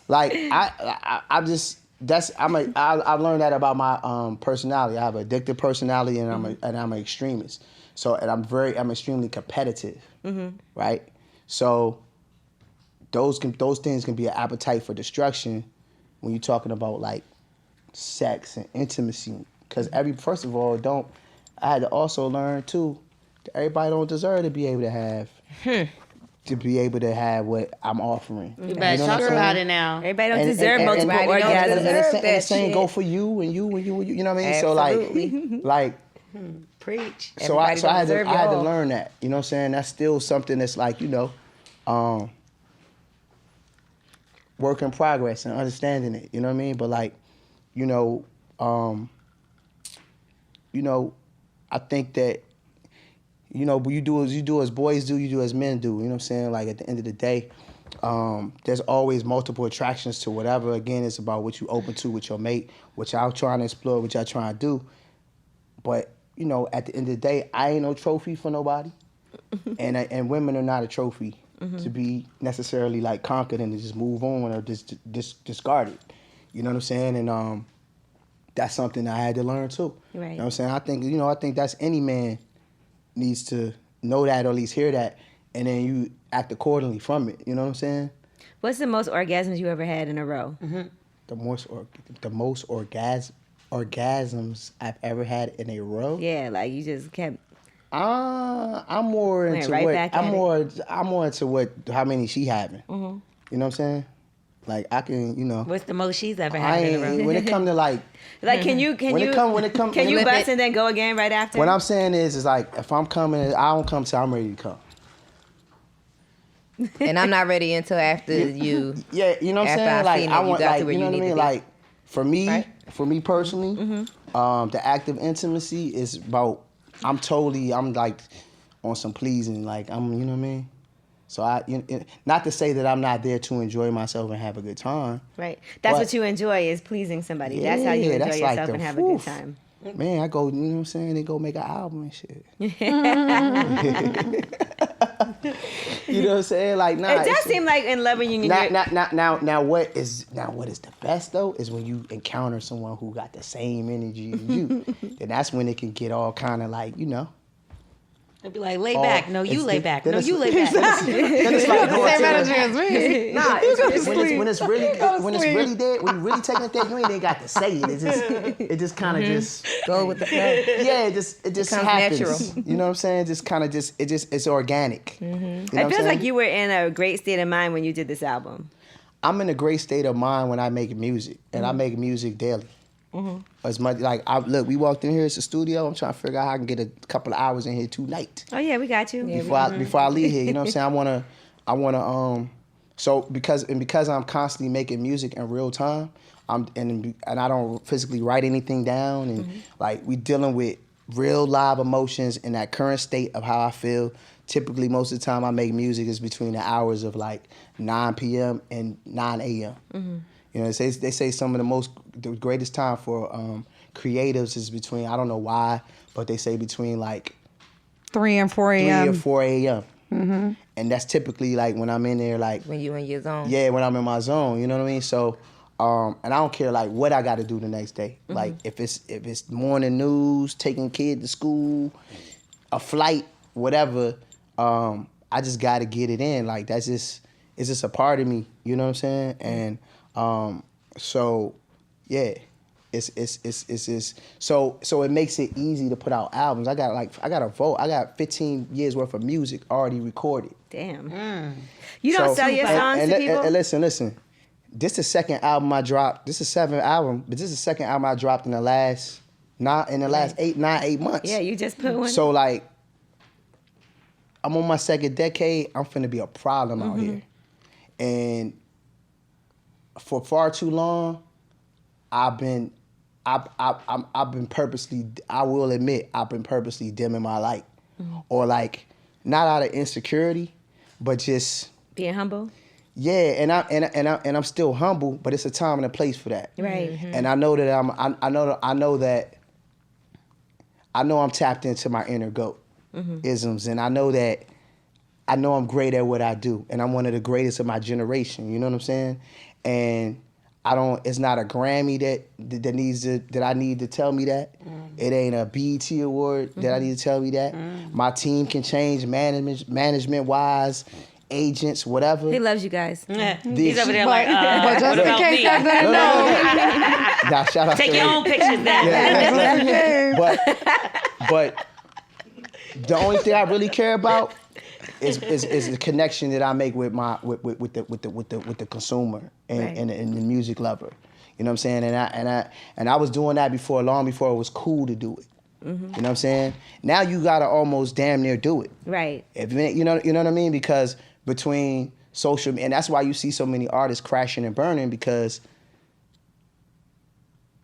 Like I just I've learned that about my personality. I have an addictive personality, and I'm an extremist. So and I'm extremely competitive, right? So those things can be an appetite for destruction when you're talking about like sex and intimacy. Because first of all, I had to also learn too that everybody don't deserve to be able to have what I'm offering. You better talk about it now. Everybody don't deserve multiple everybody don't orgasms. deserve And the that same shit. go for you and you and you. You know what I mean? Absolutely. So like Preach. so I Everybody don't had deserve to y'all. learn that. You know what I'm saying? That's still something that's like, you know, work in progress and understanding it. You know what I mean? But like, you know, I think that, you know, you do as boys do, you do as men do. You know what I'm saying? Like at the end of the day, there's always multiple attractions to whatever. Again, it's about what you open to with your mate, what y'all trying to explore, what y'all trying to do. But, you know, at the end of the day, I ain't no trophy for nobody. And women are not a trophy to be necessarily like conquered and to just move on or just discarded. You know what I'm saying? And that's something I had to learn too. Right. You know what I'm saying? I think that's any man needs to know that or at least hear that, and then you act accordingly from it. You know what I'm saying? What's the most orgasms you ever had in a row? The most orgasms I've ever had in a row. Yeah, like you just kept. I'm more Went into right what back at I'm more into how many she having. You know what I'm saying? Like I can, you know. What's the most she's ever I had in a row? ain't when it come to like Like, can you when it come can you Flip bust it. and then go again right after? what I'm saying is like if I'm coming, I don't come till I'm ready to come. And I'm not ready until after you. Yeah, you know what I'm After saying? I Like seen I that you want got to like where you know you what I need mean? to be. Like Right? for me personally, the act of intimacy is about I'm like on some pleasing, like I'm you know what I mean? So not to say that I'm not there to enjoy myself and have a good time. Right. That's But- what you enjoy is pleasing somebody. That's how you Yeah, enjoy that's like yourself the and have a oof. good time. Man, I go, you know what I'm saying? They go make an album and shit. You know what I'm saying? Like, nah. It does it's- seem like in love and union. Now, what is the best though is when you encounter someone who got the same energy as you. Then that's when it can get all kind of like, you know. I'd be like, lay back. No, you it's- lay back. then No, it's- you lay back. Then it's like going Same to energy as me. Nah, when it's really there, when you really taking it there, you ain't even got to say it. It just kind of just Go with the flow. yeah, it just Becomes happens. natural. You know what I'm saying? Just kind of it's organic. You know what It I'm feels saying? like you were in a great state of mind when you did this album. I'm in a great state of mind when I make music, and I make music daily. As much like we walked in here. It's a studio. I'm trying to figure out how I can get a couple of hours in here tonight Oh yeah, we got you. before I leave here. You know what I'm saying? I wanna so because I'm constantly making music in real time. And I don't physically write anything down, and like we dealing with real live emotions in that current state of how I feel. Typically, most of the time I make music is between the hours of like 9 p.m. and 9 a.m. You know, they say some of the greatest time for creatives is between, I don't know why, but they say between like 3 and 4 3 a.m. or 4 a.m. And that's typically like when I'm in there, like, When you in your zone. yeah, when I'm in my zone, you know what I mean? So, and I don't care like what I got to do the next day. Like if it's morning news, taking kid to school, a flight, whatever, I just got to get it in. Like it's just a part of me. You know what I'm saying? And so yeah, it's so it makes it easy to put out albums. I got 15 years worth of music already recorded. Damn. You don't sell your songs to people? And listen. This is the second album I dropped. This is the 7th album, but this is the second album I dropped in the last 8 months. Yeah, you just put one. So like, I'm on my second decade. I'm finna be a problem out here, and for far too long, I've been purposely. I will admit, I've been purposely dimming my light, or like not out of insecurity, but just being humble. Yeah, and I'm still humble, but it's a time and a place for that. Right. Mm-hmm. And I know that I know I'm tapped into my inner goat isms, and I know I'm great at what I do, and I'm one of the greatest of my generation. You know what I'm saying? And it's not a Grammy that I need to tell me that. It ain't a BET award that I need to tell me that. My team can change management wise. Agents, whatever. He loves you guys. Yeah. He's over there but just in case that doesn't know. Nah, shout out Take to your own pictures then. Yeah. But the only thing I really care about is the connection that I make with the consumer and the music lover. You know what I'm saying? And I was doing that long before it was cool to do it. You know what I'm saying? Now you gotta almost damn near do it. Right. You know what I mean? Because between social, and that's why you see so many artists crashing and burning, because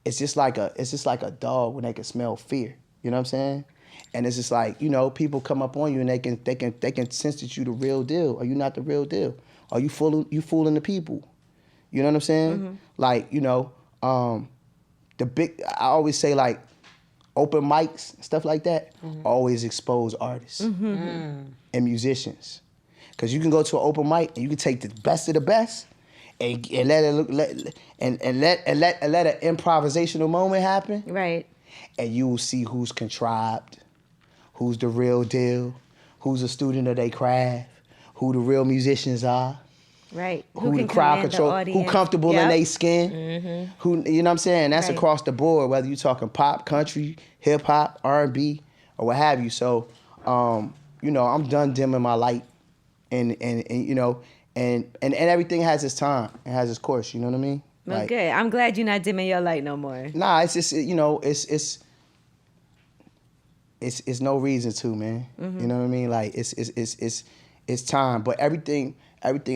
it's just like a dog when they can smell fear. You know what I'm saying? And it's just like, people come up on you and they can sense that you the real deal, or you not the real deal, or you fooling the people. You know what I'm saying? Like, I always say, like, open mics, stuff like that, always expose artists and musicians. Because you can go to an open mic and you can take the best of the best and let an improvisational moment happen. Right. And you will see who's contrived, who's the real deal, who's a student of their craft, who the real musicians are. Right. Who the crowd control, who comfortable in their skin, who, you know what I'm saying? That's across the board, whether you're talking pop, country, hip hop, R&B, or what have you. So, I'm done dimming my light, and everything has its time, it has its course. You know what I mean? Well, like, good. I'm glad you're not dimming your light no more. Nah, it's just it's no reason to, man. You know what I mean? Like it's time, but everything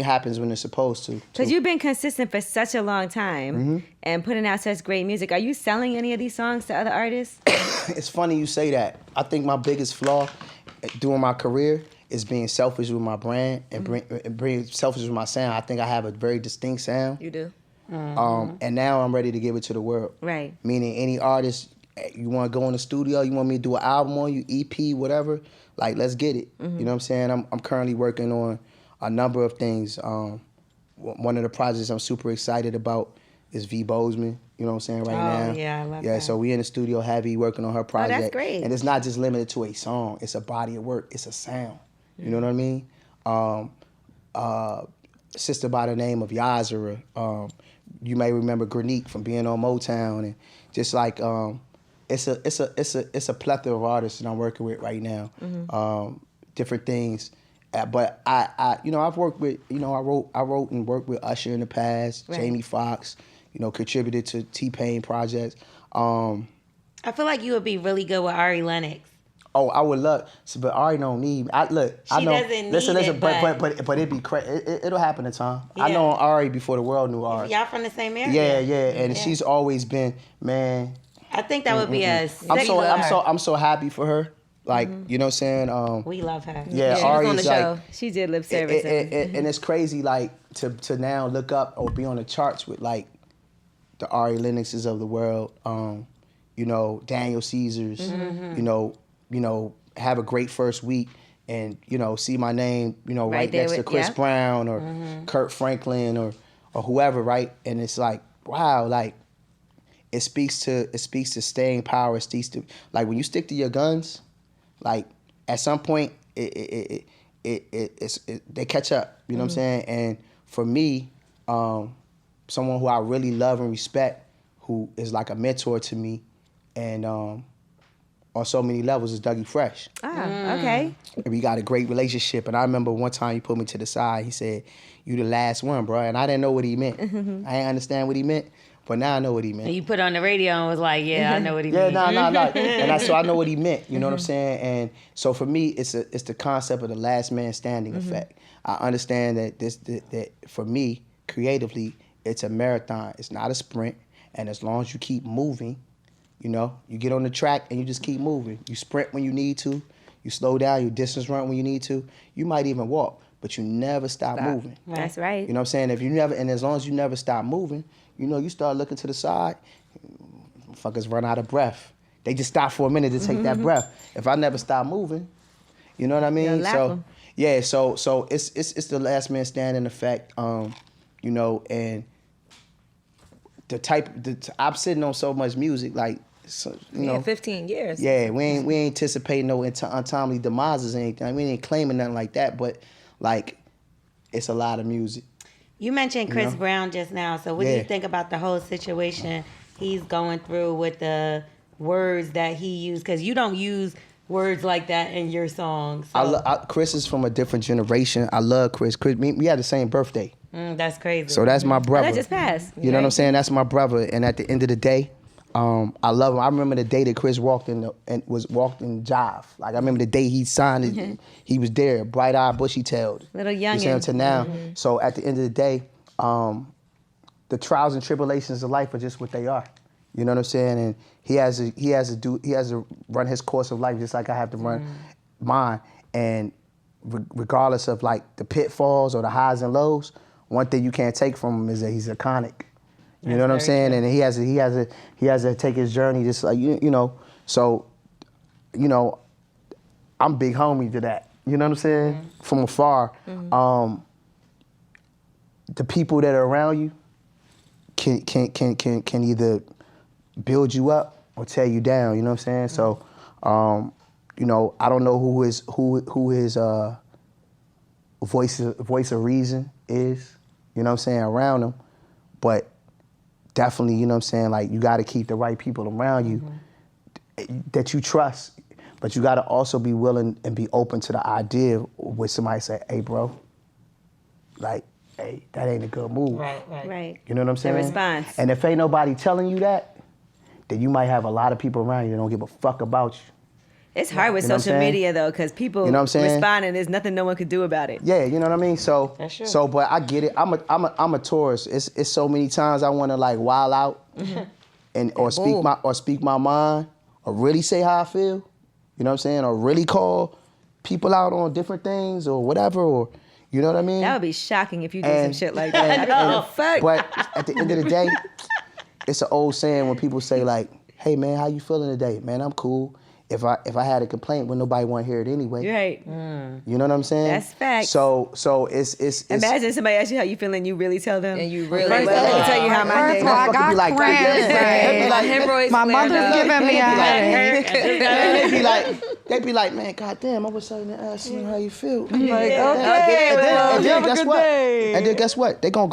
happens when it's supposed to. Because you've been consistent for such a long time and putting out such great music. Are you selling any of these songs to other artists? It's funny you say that. I think my biggest flaw during my career is being selfish with my brand and being selfish with my sound. I think I have a very distinct sound. You do. And now I'm ready to give it to the world. Right. Meaning any artist, you want to go in the studio, you want me to do an album on you, EP, whatever, like, let's get it. You know what I'm saying? I'm currently working on a number of things. One of the projects I'm super excited about is V. Bozeman, you know what I'm saying, right now. Yeah, I love that. Yeah, so we in the studio heavy working on her project. Oh, that's great. And it's not just limited to a song, it's a body of work, it's a sound. You know what I mean? Sister by the name of Yazara, you may remember Granique from being on Motown, and just like it's a plethora of artists that I'm working with right now. Different things. But I've worked with, I wrote and worked with Usher in the past, right. Jamie Foxx, contributed to T-Pain projects. I feel like you would be really good with Ari Lennox. Oh, I would love, but Ari don't need me. I know. Doesn't need listen, it, but it'd be crazy. It'll happen in time. Yeah. I know Ari before the world knew Ari. Y'all from the same area? Yeah, and she's always been, man. I think that would be a sick I'm so happy for her. Like, you know what I'm saying? We love her. Yeah, she Ari was on the is show. like, she did lip service. And it's crazy, like, to now look up or be on the charts with, like, the Ari Lennoxes of the world, Daniel Caesars, have a great first week and, see my name, right next to Chris Brown or Kurt Franklin or whoever, right? And it's like, wow, like, it speaks to staying power. It speaks to, like, when you stick to your guns, like, at some point, they catch up. You know what I'm saying? And for me, someone who I really love and respect, who is like a mentor to me, and on so many levels, is Dougie Fresh. Okay. And we got a great relationship. And I remember one time he put me to the side. He said, "You the last one, bro." And I didn't know what he meant. I didn't understand what he meant, but now I know what he meant. And you put on the radio and was like, yeah, I know what he means. No. And so I know what he meant. You know what I'm saying? And so for me, it's the concept of the last man standing effect. I understand that that for me, creatively, it's a marathon. It's not a sprint. And as long as you keep moving, you know, you get on the track and you just keep moving. You sprint when you need to. You slow down. You distance run when you need to. You might even walk, but you never stop moving. That's right. You know what I'm saying? If you never, and as long as you never stop moving, you know, you start looking to the side, fuckers run out of breath. They just stop for a minute to take that breath. If I never stop moving, you know what I mean? So yeah, so it's the last man standing effect. You know, and I'm sitting on so much music, like, so, you know, 15 years. Yeah, we ain't anticipating no untimely demises or anything. We ain't claiming nothing like that, but like, it's a lot of music. You mentioned Chris Brown just now. So what do you think about the whole situation he's going through with the words that he used? Because you don't use words like that in your songs. So. Chris is from a different generation. I love Chris. We had the same birthday. That's crazy. So that's my brother. That just passed. You know what I'm saying? That's my brother. And at the end of the day, I love him. I remember the day that Chris walked in Jive. Like, I remember the day he signed it. He was there, bright-eyed, bushy-tailed. Little youngin. You see him to now. So at the end of the day, the trials and tribulations of life are just what they are. You know what I'm saying? And he has to run his course of life just like I have to run mine. And regardless of like the pitfalls or the highs and lows, one thing you can't take from him is that he's iconic. You know what I'm saying? True. And he has to take his journey just like you know. So, you know, I'm big homie to that. You know what I'm saying? From afar, the people that are around you can either build you up or tear you down. You know what I'm saying? So, you know, I don't know who his voice of reason is. You know what I'm saying, around him, but definitely, you know what I'm saying, like, you got to keep the right people around you that you trust, but you got to also be willing and be open to the idea when somebody say, "Hey, bro, like, hey, that ain't a good move." Right. You know what I'm saying? The response. And if ain't nobody telling you that, then you might have a lot of people around you that don't give a fuck about you. It's hard with social media though, because people respond and there's nothing no one could do about it. Yeah, you know what I mean. So, that's true. So, but I get it. I'm a tourist. It's so many times I want to like wild out and or speak my mind or really say how I feel. You know what I'm saying? Or really call people out on different things or whatever. Or you know what I mean? That would be shocking if you did some shit like that. But at the end of the day, it's an old saying when people say like, "Hey man, how you feeling today?" "Man, I'm cool." If I had a complaint, well, nobody want to hear it anyway. Right. You know what I'm saying? That's facts. So it's imagine somebody asks you how you feeling, you really tell them. And you really let me tell you how my day. I got like, cramps. My mother's giving me a headache. They be like, "Man, goddamn, I was saying to ask you how you feel." Like, okay, and then guess what? And then guess what? They gonna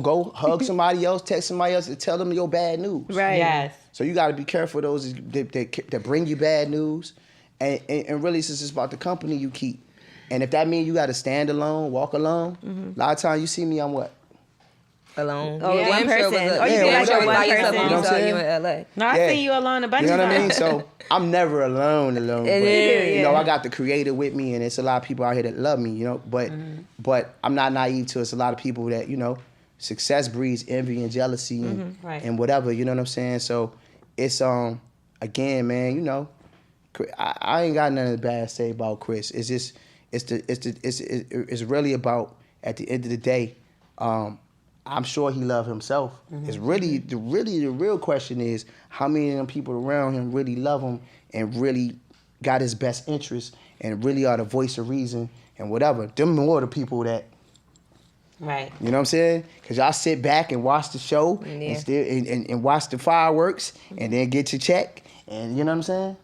go hug somebody else, text somebody else, and tell them your bad news. Right. Yes. So you got to be careful of those that bring you bad news, and really, since it's about the company you keep, and if that means you got to stand alone, walk alone, a lot of times you see me, I'm what? Alone. Oh, Yeah, one person. Or you Yeah, be like whatever. one By yourself person. when You know you what saw I'm you in LA. No, I see you alone a bunch You know of what I times. mean? So I'm never alone. But, is, you know, I got the creator with me, and it's a lot of people out here that love me. You know, but I'm not naive to it. It's a lot of people that, you know, success breeds envy and jealousy and whatever. You know what I'm saying? So it's again, man. You know, I ain't got nothing bad to say about Chris. It's just it's really about, at the end of the day. I'm sure he loved himself. It's really the real question is, how many of them people around him really love him and really got his best interest and really are the voice of reason and whatever. Them more the people that, Right. you know what I'm saying? Because y'all sit back and watch the show and watch the fireworks and then get your check, and you know what I'm saying?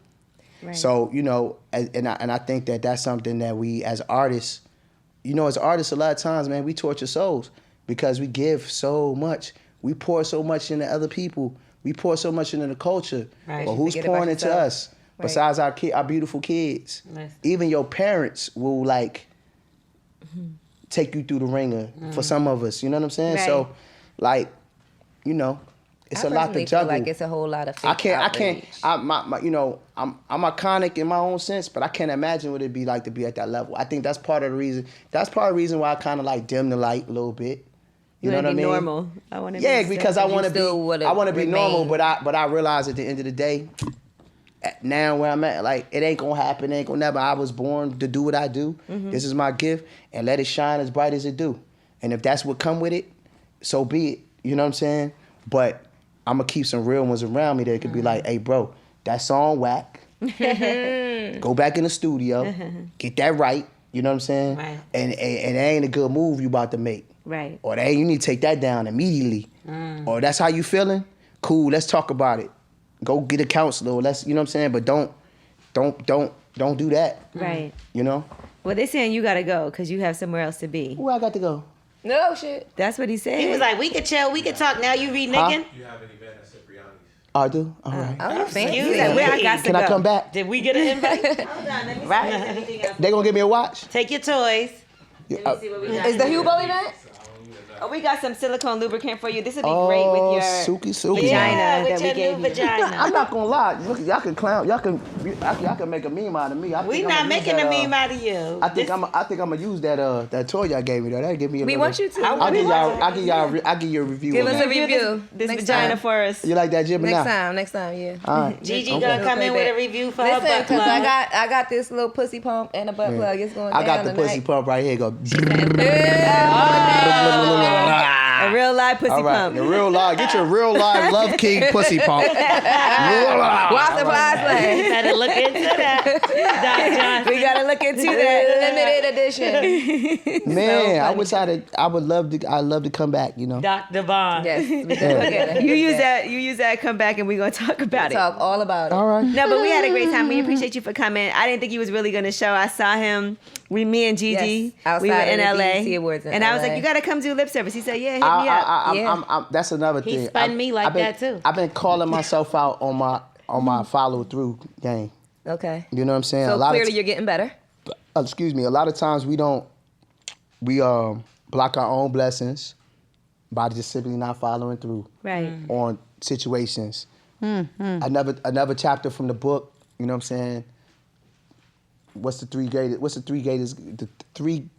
Right. So, you know, and I think that that's something that we as artists, you know, as artists, a lot of times, man, we torture souls because we give so much. We pour so much into other people. We pour so much into the culture. Right. But who's Forget about pouring into yourself. us besides our beautiful kids? Yes. Even your parents will like take you through the ringer for some of us. You know what I'm saying? Right. So, like, you know, it's a lot to personally feel juggle. like it's a whole lot of fake I can't. outrage. You know, I'm iconic in my own sense, but I can't imagine what it'd be like to be at that level. I think that's part of the reason. That's part of the reason why I kind of like dim the light a little bit. You know what I mean? Normal. I want to Yeah, be because I want to still be. would I want to be remain. normal, but I realize at the end of the day, now where I'm at, like it ain't gonna happen. It ain't gonna never. I was born to do what I do. This is my gift, and let it shine as bright as it do. And if that's what come with it, so be it. You know what I'm saying? But I'm gonna keep some real ones around me that could be like, hey, bro, that song whack. Go back in the studio, get that right. You know what I'm saying? Right. And it ain't a good move you about to make. Right. Or hey, you need to take that down immediately. Or that's how you feeling? Cool, let's talk about it. Go get a counselor. Or let's, you know what I'm saying? But don't do that. Right. You know? Well, they're saying you got to go because you have somewhere else to be. Where I got to go? No shit. That's what he said. He was like, we could chill, we could talk. Now you reneging? You have an event at Cipriani's. Oh, I do? All right. Oh, fancy. Excuse He's like, where I me. got to Can go. I come back? Did we get an invite? Right. They gonna give me a watch? Take your toys. Yeah, Is the Hugo event? Oh, we got some silicone lubricant for you. This would be great with your Suki. vagina Yeah, that with we your gave new you. vagina. I'm not gonna lie. Look, y'all can clown. Y'all can make a meme out of me. We not making a meme out of you. I think I'm gonna use that toy y'all gave me though. That'll give me a We little, want you to. I'll give you a review. Give on us that. a review. This Next vagina time. for us. You like that, Jimmy? Next time, yeah. All right. Gigi Okay. gonna come in with a review for her Listen, butt because plug. I got this little pussy pump and a butt plug. It's going down I got the tonight. pussy pump right here. Go. A real live pussy All right, pump. the real live. Get your real live Love King pussy pump. While supplies last. Better look into that. Dr. Johnson. We gotta look into that. Limited edition. Man, I would love to come back. You know. Dr. Vaughn. Yes, we can You use that. Come back and we're gonna talk about it. Talk all about it. All right. No, but we had a great time. We appreciate you for coming. I didn't think he was really gonna show. I saw him. Me and Gigi. Yes, outside we were of in the LA. BET Awards in and I was LA. like, you gotta come do lip service. He said, yeah, hit me up. That's another He thing. spun me like that, too. I've been calling myself out on my follow through game. Okay. You know what I'm saying? So a lot clearly of you're getting better. excuse me. A lot of times we block our own blessings by just simply not following through Right. on situations. Another chapter from the book. You know what I'm saying? What's the three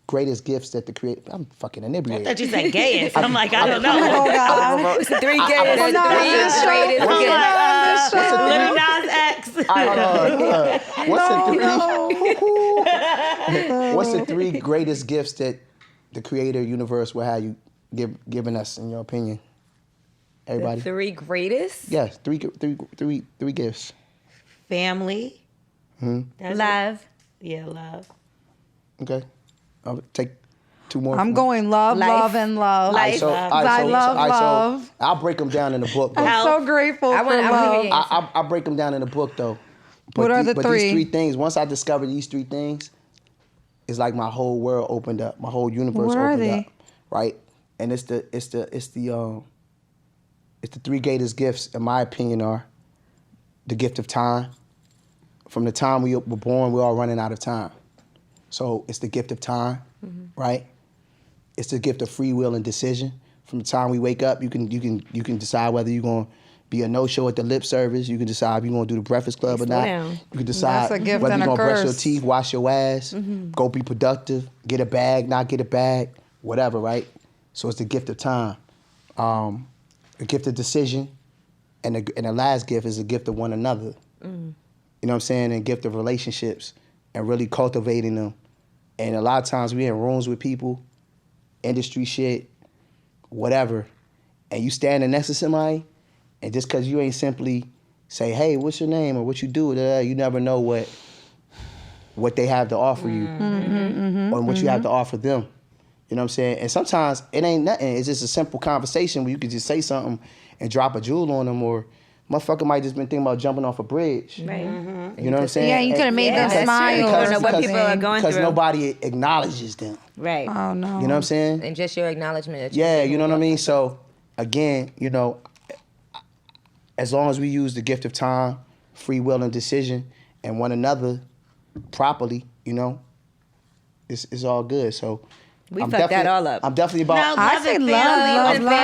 greatest gifts that the creator? I'm fucking I inebriated. thought you said gayest. I'm like, I don't know. Oh God. What's the three greatest? I'm not on this show. greatest I'm gifts? not on this show. Lil Nas X. What's the three greatest gifts that the creator universe will have you given us, in your opinion? Everybody? The three greatest? Yes, three gifts. Family. That's Love. Yeah, love. Okay, I'll take two more. I'm going love, Life. love, and love. Life. I love love. I'll break them down in the book. Though. I'm so grateful I for wanna hear love. your I break them down in the book though. What are the but three? These three things. Once I discovered these three things, it's like my whole world opened up. My whole universe What are opened they? up. Right, and it's the three greatest gifts, in my opinion, are the gift of time. From the time we were born, we're all running out of time. So it's the gift of time, right? It's the gift of free will and decision. From the time we wake up, you can decide whether you're gonna be a no-show at the lip service. You can decide if you're gonna do the Breakfast Club or Slow not. down. You can decide That's a gift whether and you're a gonna brush your curse. teeth, wash your ass, go be productive, get a bag, not get a bag, whatever, right? So it's the gift of time, the gift of decision, and the last gift is the gift of one another. You know what I'm saying? And gift of relationships and really cultivating them. And a lot of times we in rooms with people, industry shit, whatever, and you standing next to somebody, and just because you ain't simply say, hey, what's your name or what you do, you never know what they have to offer you or what you have to offer them. You know what I'm saying? And sometimes it ain't nothing. It's just a simple conversation where you can just say something and drop a jewel on them, or motherfucker might just been thinking about jumping off a bridge. Right. You know what I'm saying? Yeah, you could have made them that's smile. true. You don't know what people are going Because through. nobody acknowledges them. Right. Oh no. You know what I'm saying? And just your acknowledgement. That Yeah, you know what I mean? So, again, you know, as long as we use the gift of time, free will, and decision, and one another properly, you know, it's all good. So, We I'm fucked that definitely- all up. I'm definitely about. No, I love say and love, family, love, and love.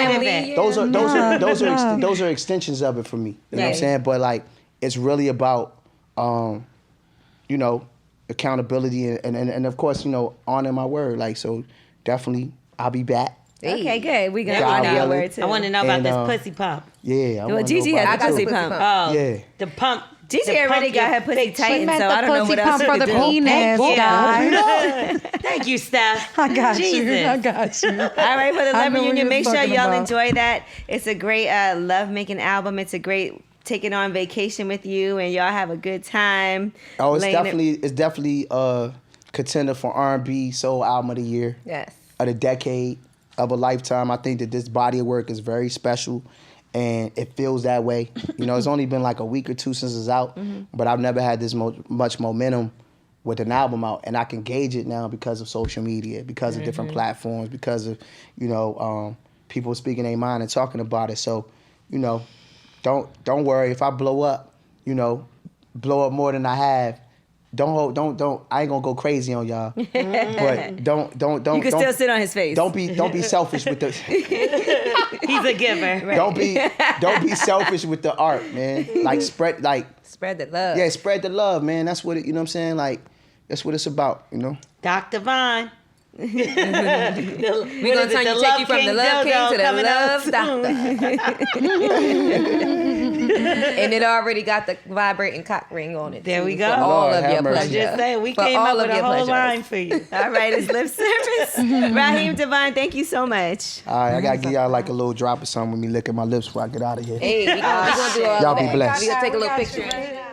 family. Those are extensions of it for me. You know what I'm saying? But like, it's really about, you know, accountability and of course, you know, honoring my word. Like, so definitely, I'll be back. Okay, good. We're going to God honor your willing. word, too. I want to know about And, this pussy pump. Yeah. Well, Gigi has I a got pussy the pussy pump. pump. Oh, Yeah. the pump. Gigi the already pump got your her pussy big tightened, meant so the I don't know pussy what else pump she for could the do. penis, guys. Thank you, Steph. I got Jesus. you. I got you. All right, for the I Love know what Reunion, you're make sure talking y'all about. enjoy that. It's a great love-making album. It's a great taking on vacation with you, and y'all have a good time. Oh, it's laying definitely a contender for R&B Soul Album of the Year. Yes. Of the decade, of a lifetime. I think that this body of work is very special, and it feels that way. You know, it's only been like a week or two since it's out, but I've never had this much momentum with an album out, and I can gauge it now because of social media, because of different platforms, because of, you know, people speaking their mind and talking about it. So, you know, don't worry if I blow up, you know, blow up more than I have. Don't. I ain't gonna go crazy on y'all, but don't. You can still sit on his face. Don't be selfish with the. He's a giver. Don't be selfish with the art, man. Like spread the love. Yeah, spread the love, man. That's what it, you know what I'm saying? Like, that's what it's about, you know? Dr. Vine. We're going to take you from the Love King to the Love Doctor. And it already got the vibrating cock ring on it. There too, we go. For all Lord, of have your mercy. pleasure. Just saying, we For came all up of with a your whole pleasures. line for you. All right, it's lip service. Raheem DeVaughn, thank you so much. All right, I got to give y'all like a little drop of something with me licking my lips before I get out of here. Hey, we're going to do all Y'all of be that. blessed. We're going to take a little picture.